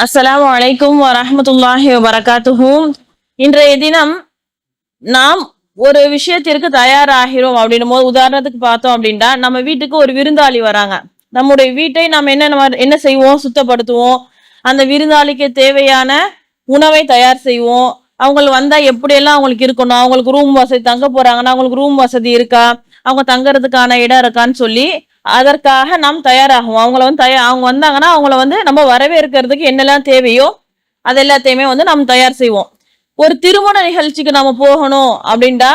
அஸ்ஸலாமு அலைக்கும் வரஹ்மத்துல்லாஹி வபரகாத்துஹு. இன்றைய தினம் நாம் ஒரு விஷயத்திற்கு தயாராகிறோம் அப்படின்னும் போது, உதாரணத்துக்கு பார்த்தோம் அப்படின்னா, நம்ம வீட்டுக்கு ஒரு விருந்தாளி வராங்க. நம்முடைய வீட்டை நாம் என்ன செய்வோம்? சுத்தப்படுத்துவோம். அந்த விருந்தாளிக்கு தேவையான உணவை தயார் செய்வோம். அவங்க வந்தா எப்படியெல்லாம் அவங்களுக்கு இருக்கணும், அவங்களுக்கு ரூம் வசதி, தங்க போறாங்கன்னா அவங்களுக்கு ரூம் வசதி இருக்கா, அவங்க தங்கறதுக்கான இடம் இருக்கான்னு சொல்லி அதற்காக நாம் தயாராகுவோம். அவங்க வந்தாங்கன்னா அவங்கள நம்ம வரவேற்கிறதுக்கு என்னெல்லாம் தேவையோ அது எல்லாத்தையுமே நாம் தயார் செய்வோம். ஒரு திருமண நிகழ்ச்சிக்கு நாம போகணும் அப்படின்டா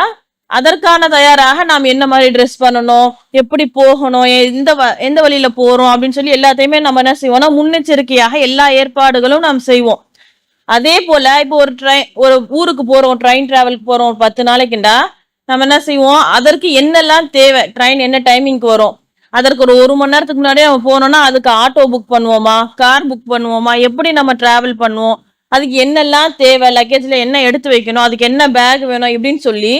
அதற்கான தயாராக நாம் என்ன மாதிரி ட்ரெஸ் பண்ணணும், எப்படி போகணும், எந்த வழியில போறோம் அப்படின்னு சொல்லி எல்லாத்தையுமே நம்ம என்ன செய்வோம்னா முன்னெச்சரிக்கையாக எல்லா ஏற்பாடுகளும் நாம் செய்வோம். அதே போல இப்போ ஒரு ஊருக்கு போறோம், ட்ரெயின் டிராவலுக்கு போறோம், ஒரு 10 நாளைக்குண்டா நம்ம என்ன செய்வோம், அதற்கு என்னெல்லாம் தேவை, ட்ரெயின் என்ன டைமிங்க்கு வரும், அதற்கு ஒரு மணி நேரத்துக்கு முன்னாடியே நம்ம போனோம்னா அதுக்கு ஆட்டோ புக் பண்ணுவோமா, கார் புக் பண்ணுவோமா, எப்படி நம்ம டிராவல் பண்ணுவோம், அதுக்கு என்னெல்லாம் தேவை, லக்கேஜ்ல என்ன எடுத்து வைக்கணும், அதுக்கு என்ன பேக் வேணும் இப்படின்னு சொல்லி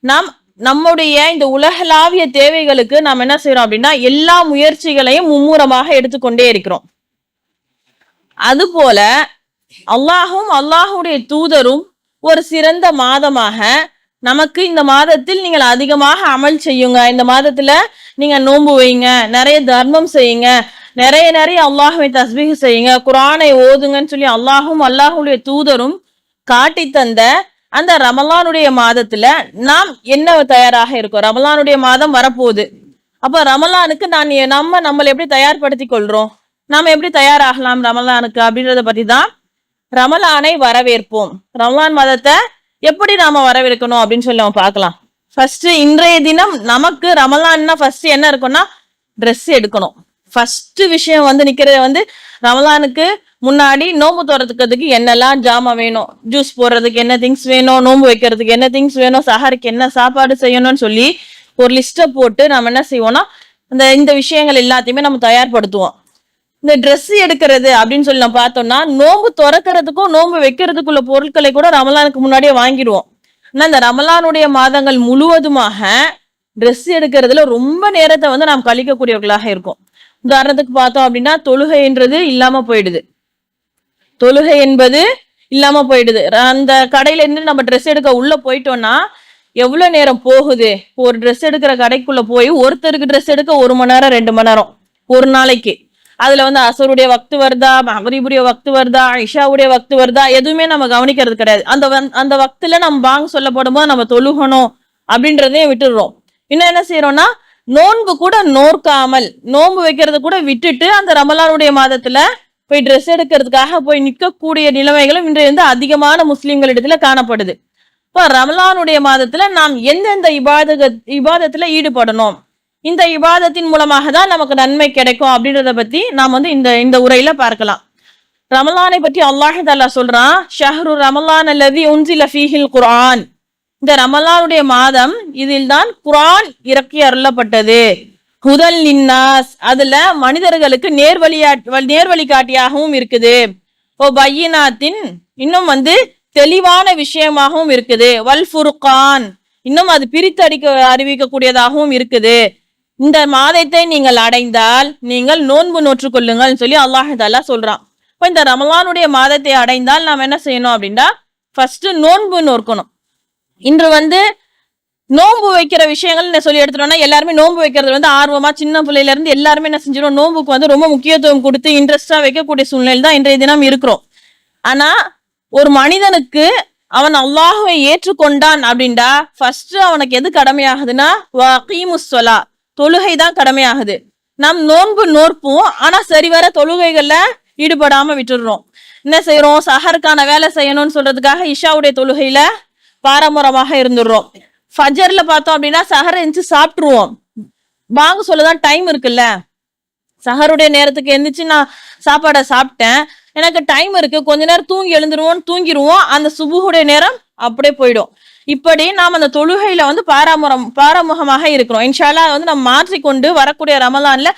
நாம் நம்முடைய இந்த உலகளாவிய தேவைகளுக்கு நாம் என்ன செய்யறோம் அப்படின்னா எல்லா முயற்சிகளையும் மும்முரமாக எடுத்துக்கொண்டே இருக்கிறோம். அதுபோல அல்லாஹுடைய தூதரும் ஒரு சிறந்த மாதமாக நமக்கு இந்த மாதத்தில் நீங்கள் அதிகமாக அமல் செய்யுங்க, இந்த மாதத்துல நீங்க நோன்பு வைங்க, நிறைய தர்மம் செய்யுங்க, நிறைய அல்லாஹுவை தஸ்பீஹ் செய்யுங்க, குர்ஆனை ஓதுங்கன்னு சொல்லி அல்லாஹுடைய தூதரும் காட்டி தந்த அந்த ரமலானுடைய மாதத்துல நாம் என்ன தயாராக இருக்கோம்? ரமலானுடைய மாதம் வரப்போகுது. அப்ப ரமலானுக்கு நம்மளை எப்படி தயார்படுத்தி கொள்றோம், நாம எப்படி தயாராகலாம் ரமலானுக்கு அப்படின்றத பத்தி தான் ரமலானை வரவேற்போம். ரமலான் மாதத்தை எப்படி நாம வரவேற்கணும் அப்படின்னு சொல்லி நம்ம பார்க்கலாம். ஃபர்ஸ்ட் இன்றைய தினம் நமக்கு ரமலான்னா ஃபர்ஸ்ட் என்ன இருக்கும்னா ட்ரெஸ் எடுக்கணும். ஃபர்ஸ்ட் விஷயம் நிக்கிறது ரமலானுக்கு முன்னாடி நோம்பு தோறதுக்கு என்னெல்லாம் ஜாமான் வேணும், ஜூஸ் போடுறதுக்கு என்ன திங்ஸ் வேணும், நோம்பு வைக்கிறதுக்கு என்ன திங்ஸ் வேணும், சஹருக்கு என்ன சாப்பாடு செய்யணும்னு சொல்லி ஒரு லிஸ்ட்டை போட்டு நம்ம என்ன செய்வோம்னா இந்த விஷயங்கள் எல்லாத்தையுமே நம்ம தயார்படுத்துவோம். இந்த ட்ரெஸ் எடுக்கிறது அப்படின்னு சொல்லி நம்ம பார்த்தோம்னா நோம்பு துறக்கிறதுக்கும் நோம்பு வைக்கிறதுக்குள்ள பொருட்களை கூட ரமலானுக்கு முன்னாடியே வாங்கிடுவோம். ஆனா இந்த ரமலானுடைய மாதங்கள் முழுவதுமாக ட்ரெஸ் எடுக்கிறதுல ரொம்ப நேரத்தை நாம் கழிக்கக்கூடியவர்களாக இருக்கும். உதாரணத்துக்கு பார்த்தோம் அப்படின்னா தொழுகைன்றது இல்லாம போயிடுது. தொழுகை என்பது இல்லாம போயிடுது. அந்த கடையில இருந்து நம்ம ட்ரெஸ் எடுக்க உள்ள போயிட்டோம்னா எவ்வளவு நேரம் போகுது. ஒரு ட்ரெஸ் எடுக்கிற கடைக்குள்ள போய் ஒருத்தருக்கு ட்ரெஸ் எடுக்க 1 மணி நேரம் 2 மணி நேரம் ஒரு நாளைக்கு. அதுல அசருடைய வக்து வருதா, மகரிபுடைய வக்து வருதா, இஷாவுடைய வக்து வருதா, எதுவுமே நம்ம கவனிக்கிறது கிடையாது. அந்த வக்துல நம்ம பாங்க சொல்லப்படும் போது நம்ம தொழுகணும் அப்படின்றதையும் விட்டுடுறோம். இன்னும் என்ன செய்யறோம்னா நோன்பு கூட நோற்காமல் நோன்பு வைக்கிறது கூட விட்டுட்டு அந்த ரமலானுடைய மாதத்துல போய் ட்ரெஸ் எடுக்கிறதுக்காக போய் நிற்கக்கூடிய நிலைமைகளும் இன்றைய அதிகமான முஸ்லிம்களிடத்துல காணப்படுது. இப்போ ரமலானுடைய மாதத்துல நாம் எந்தெந்த இபாதத்துல ஈடுபடணும், இந்த இபாதத்தின் மூலமாக தான் நமக்கு நன்மை கிடைக்கும் அப்படின்றத பத்தி நாம் இந்த உரையில பார்க்கலாம். ரமலானை பற்றி அல்லாஹ் தஆலா சொல்றான், ஷஹ்ரு ரமலான் அல்லதி உன்சில ஃபீஹில் குர்ஆன். இந்த ரமலானுடைய மாதம் இதில் தான் குர்ஆன் இறக்கி அருளப்பட்டது. ஹுதல் லின்னாஸ், அதுல மனிதர்களுக்கு நேர்வழி காட்டியாகவும் இருக்குது. ஓ பையினாத்தின், இன்னும் தெளிவான விஷயமாகவும் இருக்குது. வல் ஃபுர்கான், இன்னும் அது அறிவிக்கக்கூடியதாகவும் இருக்குது. இந்த மாதத்தை நீங்கள் அடைந்தால் நீங்கள் நோன்பு நோற்றுக் கொள்ளுங்கள் சொல்லி அல்லாஹ் தஆலா சொல்றான். இப்போ இந்த ரமலானுடைய மாதத்தை அடைந்தால் நாம் என்ன செய்யணும் அப்படின்னா ஃபர்ஸ்ட் நோன்பு நோக்கணும். இன்று நோன்பு வைக்கிற விஷயங்கள் சொல்லி எடுத்துட்டோம்னா எல்லாருமே நோன்பு வைக்கிறது ஆர்வமா சின்ன பிள்ளையில இருந்து எல்லாருமே என்ன செஞ்சிடும், நோன்புக்கு ரொம்ப முக்கியத்துவம் கொடுத்து இன்ட்ரெஸ்டா வைக்கக்கூடிய சூழ்நிலை தான் இன்றைய தினம் இருக்கிறோம். ஆனா ஒரு மனிதனுக்கு அவன் அல்லாஹுவை ஏற்றுக்கொண்டான் அப்படின்டா ஃபர்ஸ்ட் அவனுக்கு எது கடமையாகுதுன்னா வகீமுஸ் ஸலா, தொழுகை தான் கடமையாகுது. நாம் நோன்பு நோற்போம், ஆனா சரிவர தொழுகைகள்ல ஈடுபடாம விட்டுடுறோம். என்ன செய்யறோம், சஹருக்கான வேலை செய்யணும்னு சொல்றதுக்காக இஷாவுடைய தொழுகையில பாரம்பரியமாக இருந்துடுறோம். ஃபஜர்ல பார்த்தோம் அப்படின்னா சஹர் எந்திச்சு சாப்பிட்டுருவோம். பாங்க சொல்லதான் டைம் இருக்குல்ல, சஹருடைய நேரத்துக்கு எந்திரிச்சு நான் சாப்பாடை சாப்பிட்டேன், எனக்கு டைம் இருக்கு, கொஞ்ச நேரம் தூங்கி தூங்கிடுவோம், அந்த சுபுஹுடைய நேரம் அப்படியே போயிடும். இப்படி நாம் அந்த தொழுகையில பாராமுகமாக இருக்கிறோம். இன்ஷா அல்லாஹ் நம்ம மாற்றிக்கொண்டு வரக்கூடிய ரமலான்ல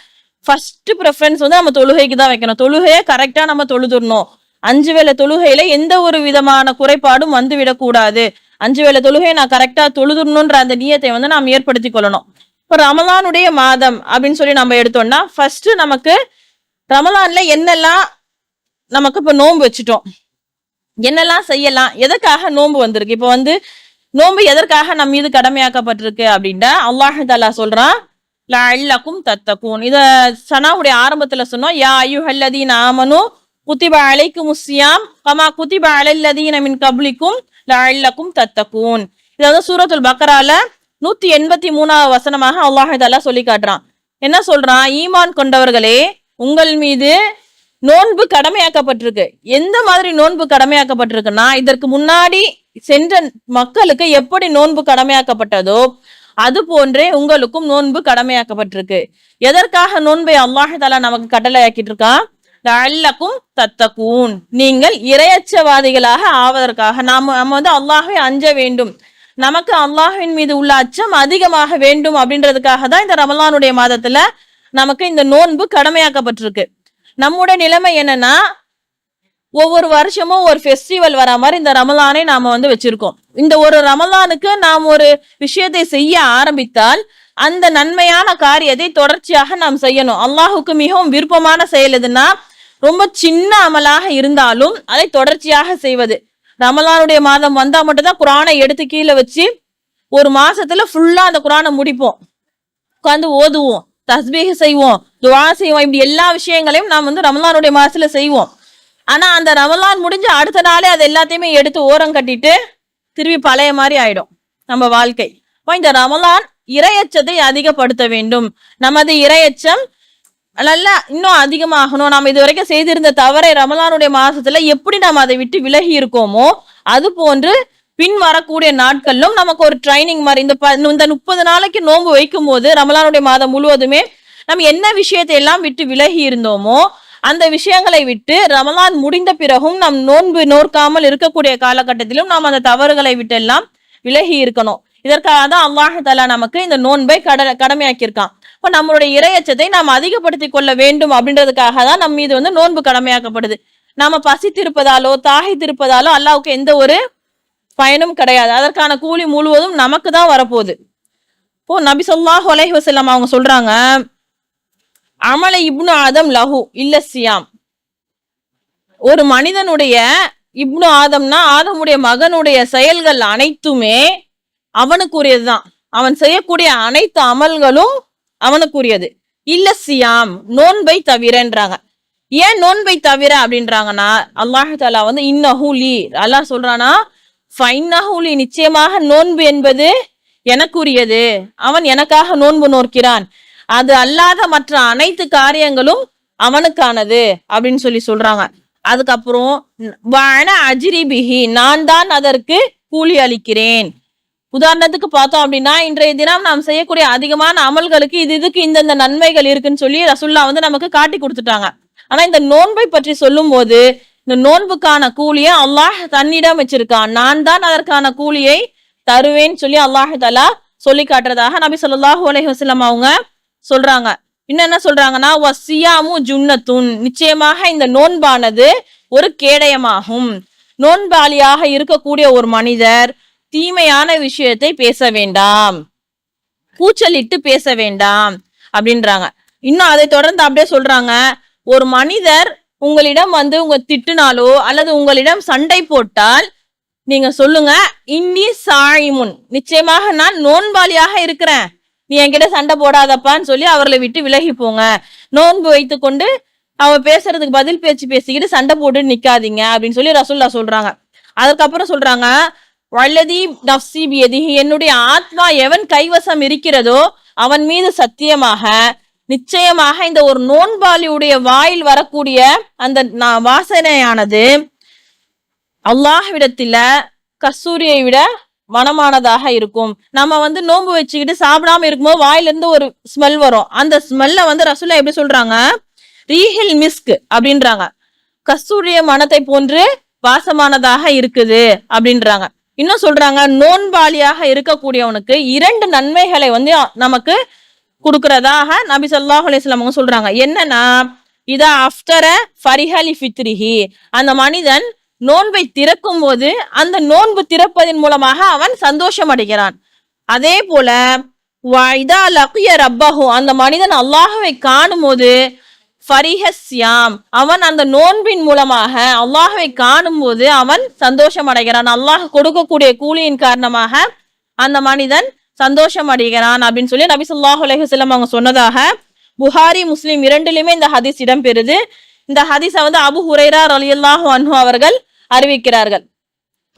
ஃபர்ஸ்ட் ப்ரெஃபரன்ஸ் நம்ம தொழுகைக்கு தான் வைக்கணும். தொழுகையை கரெக்டா நம்ம தொழுதுடணும். 5 வேளை தொழுகையில எந்த ஒரு விதமான குறைபாடும் விடக்கூடாது. 5 வேளை தொழுகையை நான் கரெக்டா தொழுதுடணும்ன்ற அந்த நியத்தை நாம் ஏற்படுத்தி கொள்ளணும். இப்போ ரமலானுடைய மாதம் அப்படின்னு சொல்லி நம்ம எடுத்தோம்னா ஃபர்ஸ்ட் நமக்கு ரமலான்ல என்னெல்லாம் நமக்கு இப்ப நோன்பு வச்சுட்டோம், என்னெல்லாம் செய்யலாம், எதற்காக நோன்பு வந்திருக்கு? இப்ப நோன்பு எதற்காக நம்ம மீது கடமையாக்கப்பட்டிருக்கு அப்படின்ட்டா அல்லாஹ் தஆலா சொல்றான், லஅல்லக்கும் தத்தகூன். இத சனாவுடைய ஆரம்பத்துல சொன்னோம், யா அய்யுஹல்லதீன ஆமனு குத்திப அலைக்குமுஸ் ஸியாம் கமா குத்திப அலல்லதீன மின் கப்லிக்கும் லஅல்லக்கும் தத்தகூன். இத சூரத்துல் பக்ரால 183வது வசனமாக அல்லாஹ் தஆலா சொல்லி காட்டுறான். என்ன சொல்றான்? ஈமான் கொண்டவர்களே, உங்கள் மீது நோன்பு கடமையாக்கப்பட்டிருக்கு. எந்த மாதிரி நோன்பு கடமையாக்கப்பட்டிருக்குன்னா, இதற்கு முன்னாடி சென்ற மக்களுக்கு எப்படி நோன்பு கடமையாக்கப்பட்டதோ அது போன்றே உங்களுக்கும் நோன்பு கடமையாக்கப்பட்டிருக்கு. எதற்காக நோன்பை அல்லாஹ் தஆலா நமக்கு கட்டளையாக்கிட்டு இருக்கான்? லஅல்லக்கும் தத்தகூன், நீங்கள் இறையச்சவாதிகளாக ஆவதற்காக. நம்ம அல்லாஹ்வை அஞ்ச வேண்டும், நமக்கு அல்லாஹ்வின் மீது உள்ள அச்சம் அதிகமாக வேண்டும் அப்படின்றதுக்காக தான் இந்த ரமலானுடைய மாதத்துல நமக்கு இந்த நோன்பு கடமையாக்கப்பட்டிருக்கு. நம்முடைய நிலைமை என்னன்னா, ஒவ்வொரு வருஷமும் ஒரு ஃபெஸ்டிவல் வரா மாதிரி இந்த ரமலானை நாம வச்சிருக்கோம். இந்த ஒரு ரமலானுக்கு நாம் ஒரு விஷயத்தை செய்ய ஆரம்பித்தால் அந்த நன்மையான காரியத்தை தொடர்ச்சியாக நாம் செய்யணும். அல்லாஹுக்கு மிகவும் விருப்பமான செயல் எதுன்னா, ரொம்ப சின்ன அமலாக இருந்தாலும் அதை தொடர்ச்சியாக செய்வது. ரமலானுடைய மாதம் வந்தா மட்டும்தான் குரானை எடுத்து கீழே வச்சு ஒரு மாசத்துல ஃபுல்லா அந்த குரானை முடிப்போம், உட்காந்து ஓதுவோம், தஸ்பீஹ் செய்வோம், துஆ செய்வோம். இப்படி எல்லா விஷயங்களையும் நாம் ரமலானுடைய மாசத்துல செய்வோம். ஆனா அந்த ரமலான் முடிஞ்சு அடுத்த நாளே அது எல்லாத்தையுமே எடுத்து ஓரம் கட்டிட்டு திரும்பி பழைய மாதிரி ஆயிடும் நம்ம வாழ்க்கை. இந்த ரமலான் இறையச்சத்தை அதிகப்படுத்த வேண்டும். நமது இறையச்சம் நல்லா இன்னும் அதிகமாகணும். நம்ம இது வரைக்கும் செய்திருந்த தவறை ரமலானுடைய மாசத்துல எப்படி நம்ம அதை விட்டு விலகி இருக்கோமோ அது போன்று பின் வரக்கூடிய நாட்களிலும் நமக்கு ஒரு ட்ரைனிங் மாதிரி இந்த 30 நாளைக்கு நோன்பு வைக்கும் போது ரமலானுடைய மாதம் முழுவதுமே நம்ம என்ன விஷயத்தை எல்லாம் விட்டு விலகி இருந்தோமோ அந்த விஷயங்களை விட்டு ரமலான் முடிந்த பிறகும் நம் நோன்பு நோற்காமல் இருக்கக்கூடிய காலகட்டத்திலும் நாம் அந்த தவறுகளை விட்டு எல்லாம் விலகி இருக்கணும். இதற்காக தான் அல்லாஹ் தஆலா நமக்கு இந்த நோன்பை கடமையாக்கியிருக்கான். இப்ப நம்மளுடைய இறையச்சத்தை நாம் அதிகப்படுத்தி கொள்ள வேண்டும் அப்படின்றதுக்காக தான் நம் மீது நோன்பு கடமையாக்கப்படுது. நாம பசித்திருப்பதாலோ தாகித்திருப்பதாலோ அல்லாஹ்வுக்கு எந்த ஒரு பயனும் கிடையாது. அதற்கான கூலி முழுவதும் நமக்கு தான் வரப்போகுது. இப்போ நபி ஸல்லல்லாஹு அலைஹி வஸல்லம் அவங்க சொல்றாங்க, அமல இப்னு ஆதம் லஹு இல்ல சியாம். ஒரு மனிதனுடைய இப்னு ஆதம்னா ஆதமுடைய மகனுடைய செயல்கள் அனைத்துமே அவனுக்குரியதுதான். அவன் செய்யக்கூடிய அனைத்து அமல்களும் அவனுக்குரியது. இல்ல சியாம், நோன்பை தவிரன்றாங்க. ஏன் நோன்பை தவிர அப்படின்றாங்கன்னா, அல்லாஹ் தஆலா இன்னஹு லீ, அல்லாஹ் சொல்றானா, ஃபைன்னஹு லீ, நிச்சயமாக நோன்பு என்பது எனக்குரியது, அவன் எனக்காக நோன்பு நோக்கிறான், அது அல்லாத மற்ற அனைத்து காரியங்களும் அவனுக்கானது அப்படின்னு சொல்றாங்க. அதுக்கப்புறம் வஅன அஜ்ரி பிஹி, நான் தான் அதற்கு கூலி அளிக்கிறேன். உதாரணத்துக்கு பார்த்தோம் அப்படின்னா, இன்றைய தினம் நாம் செய்யக்கூடிய அதிகமான அமல்களுக்கு இதுக்கு இந்த நன்மைகள் இருக்குன்னு சொல்லி ரசூலுல்லாஹ் நமக்கு காட்டி கொடுத்துட்டாங்க. ஆனா இந்த நோன்பை பற்றி சொல்லும் போது இந்த நோன்புக்கான கூலியை அல்லாஹ் தன்னிடம் வச்சிருக்கான், நான் தான் அதற்கான கூலியை தருவேன்னு சொல்லி அல்லாஹ் தஆலா சொல்லி காட்டுறதாக நபி ஸல்லல்லாஹு அலைஹி வஸல்லம் அவங்க சொல்றாங்க. இன்னும் என்ன சொல்றாங்கன்னா, வசியாமு ஜுன்னத்துன், நிச்சயமாக இந்த நோன்பானது ஒரு கேடயமாகும். நோன்பாளியாக இருக்கக்கூடிய ஒரு மனிதர் தீமையான விஷயத்தை பேச வேண்டாம், கூச்சலிட்டு பேச வேண்டாம் அப்படின்றாங்க. இன்னும் அதை தொடர்ந்து அப்படியே சொல்றாங்க, ஒரு மனிதர் உங்களிடம் உங்க திட்டுனாலோ அல்லது உங்களிடம் சண்டை போட்டால் நீங்க சொல்லுங்க, இன்னி சாயிமுன், நிச்சயமாக நான் நோன்பாளியாக இருக்கிறேன், நீ என்கிட்ட சண்டை போடாதப்பான்னு சொல்லி அவர்களை விட்டு விலகி போங்க. நோன்பு வைத்து கொண்டு அவன் பேசுறதுக்கு பதில் பேச்சு பேசிக்கிட்டு சண்டை போட்டு நிக்காதீங்க அப்படின்னு சொல்லி ரசூலுல்லாஹ் சொல்றாங்க. அதுக்கப்புறம் சொல்றாங்க, வல்லதி நஃப்ஸி பியதிஹி, என்னுடைய ஆத்மா எவன் கைவசம் இருக்கிறதோ அவன் மீது சத்தியமாக, நிச்சயமாக இந்த ஒரு நோன்பாளியுடைய வாயில் வரக்கூடிய அந்த வாசனையானது அல்லாஹ்விடத்தில கஸ்தூரியை விட மனமானதாக இருக்கும். நம்ம நோன்பு வச்சுக்கிட்டு சாப்பிடாம இருக்கும்போது வாயில இருந்து ஒரு ஸ்மெல் வரும். அந்த ஸ்மெல்ல ரசூலுல்லாஹ் எப்படி சொல்றாங்க, ரீஹில் மிஸ்க் அப்படின்றாங்க, கஸ்தூரிய மனத்தை போன்று வாசமானதாக இருக்குது அப்படின்றாங்க. இன்னும் சொல்றாங்க, நோன்பாளியாக இருக்கக்கூடியவனுக்கு 2 நன்மைகளை நமக்கு கொடுக்கறதாக நபி ஸல்லல்லாஹு அலைஹி வஸல்லம் சொல்றாங்க. என்னன்னா, இதா அஃப்தர ஃபரிஹலி ஃபித்ரிஹி, அந்த மனிதன் நோன்பை திறக்கும் போது அந்த நோன்பு திறப்பதன் மூலமாக அவன் சந்தோஷம் அடைகிறான். அதே போல இதா லக்கிய ரப்பஹு, அந்த மனிதன் அல்லாஹ்வை காணும் போது ஃபரிஹஸ்யாம், அவன் அந்த நோன்பின் மூலமாக அல்லாஹ்வை காணும் போது அவன் சந்தோஷம் அடைகிறான். அல்லாஹ் கொடுக்கக்கூடிய கூலியின் காரணமாக அந்த மனிதன் சந்தோஷம் அடைகிறான் அப்படின்னு சொல்லி நபி ஸல்லல்லாஹு அலைஹி வஸல்லம் அவங்க சொன்னதாக புகாரி முஸ்லிம் இரண்டிலுமே இந்த ஹதீஸ் இடம்பெறுது. இந்த ஹதீஸை வந்து அபு ஹுரைரா ரலியல்லாஹு அன்ஹு அவர்கள் அறிவிக்கிறார்கள்.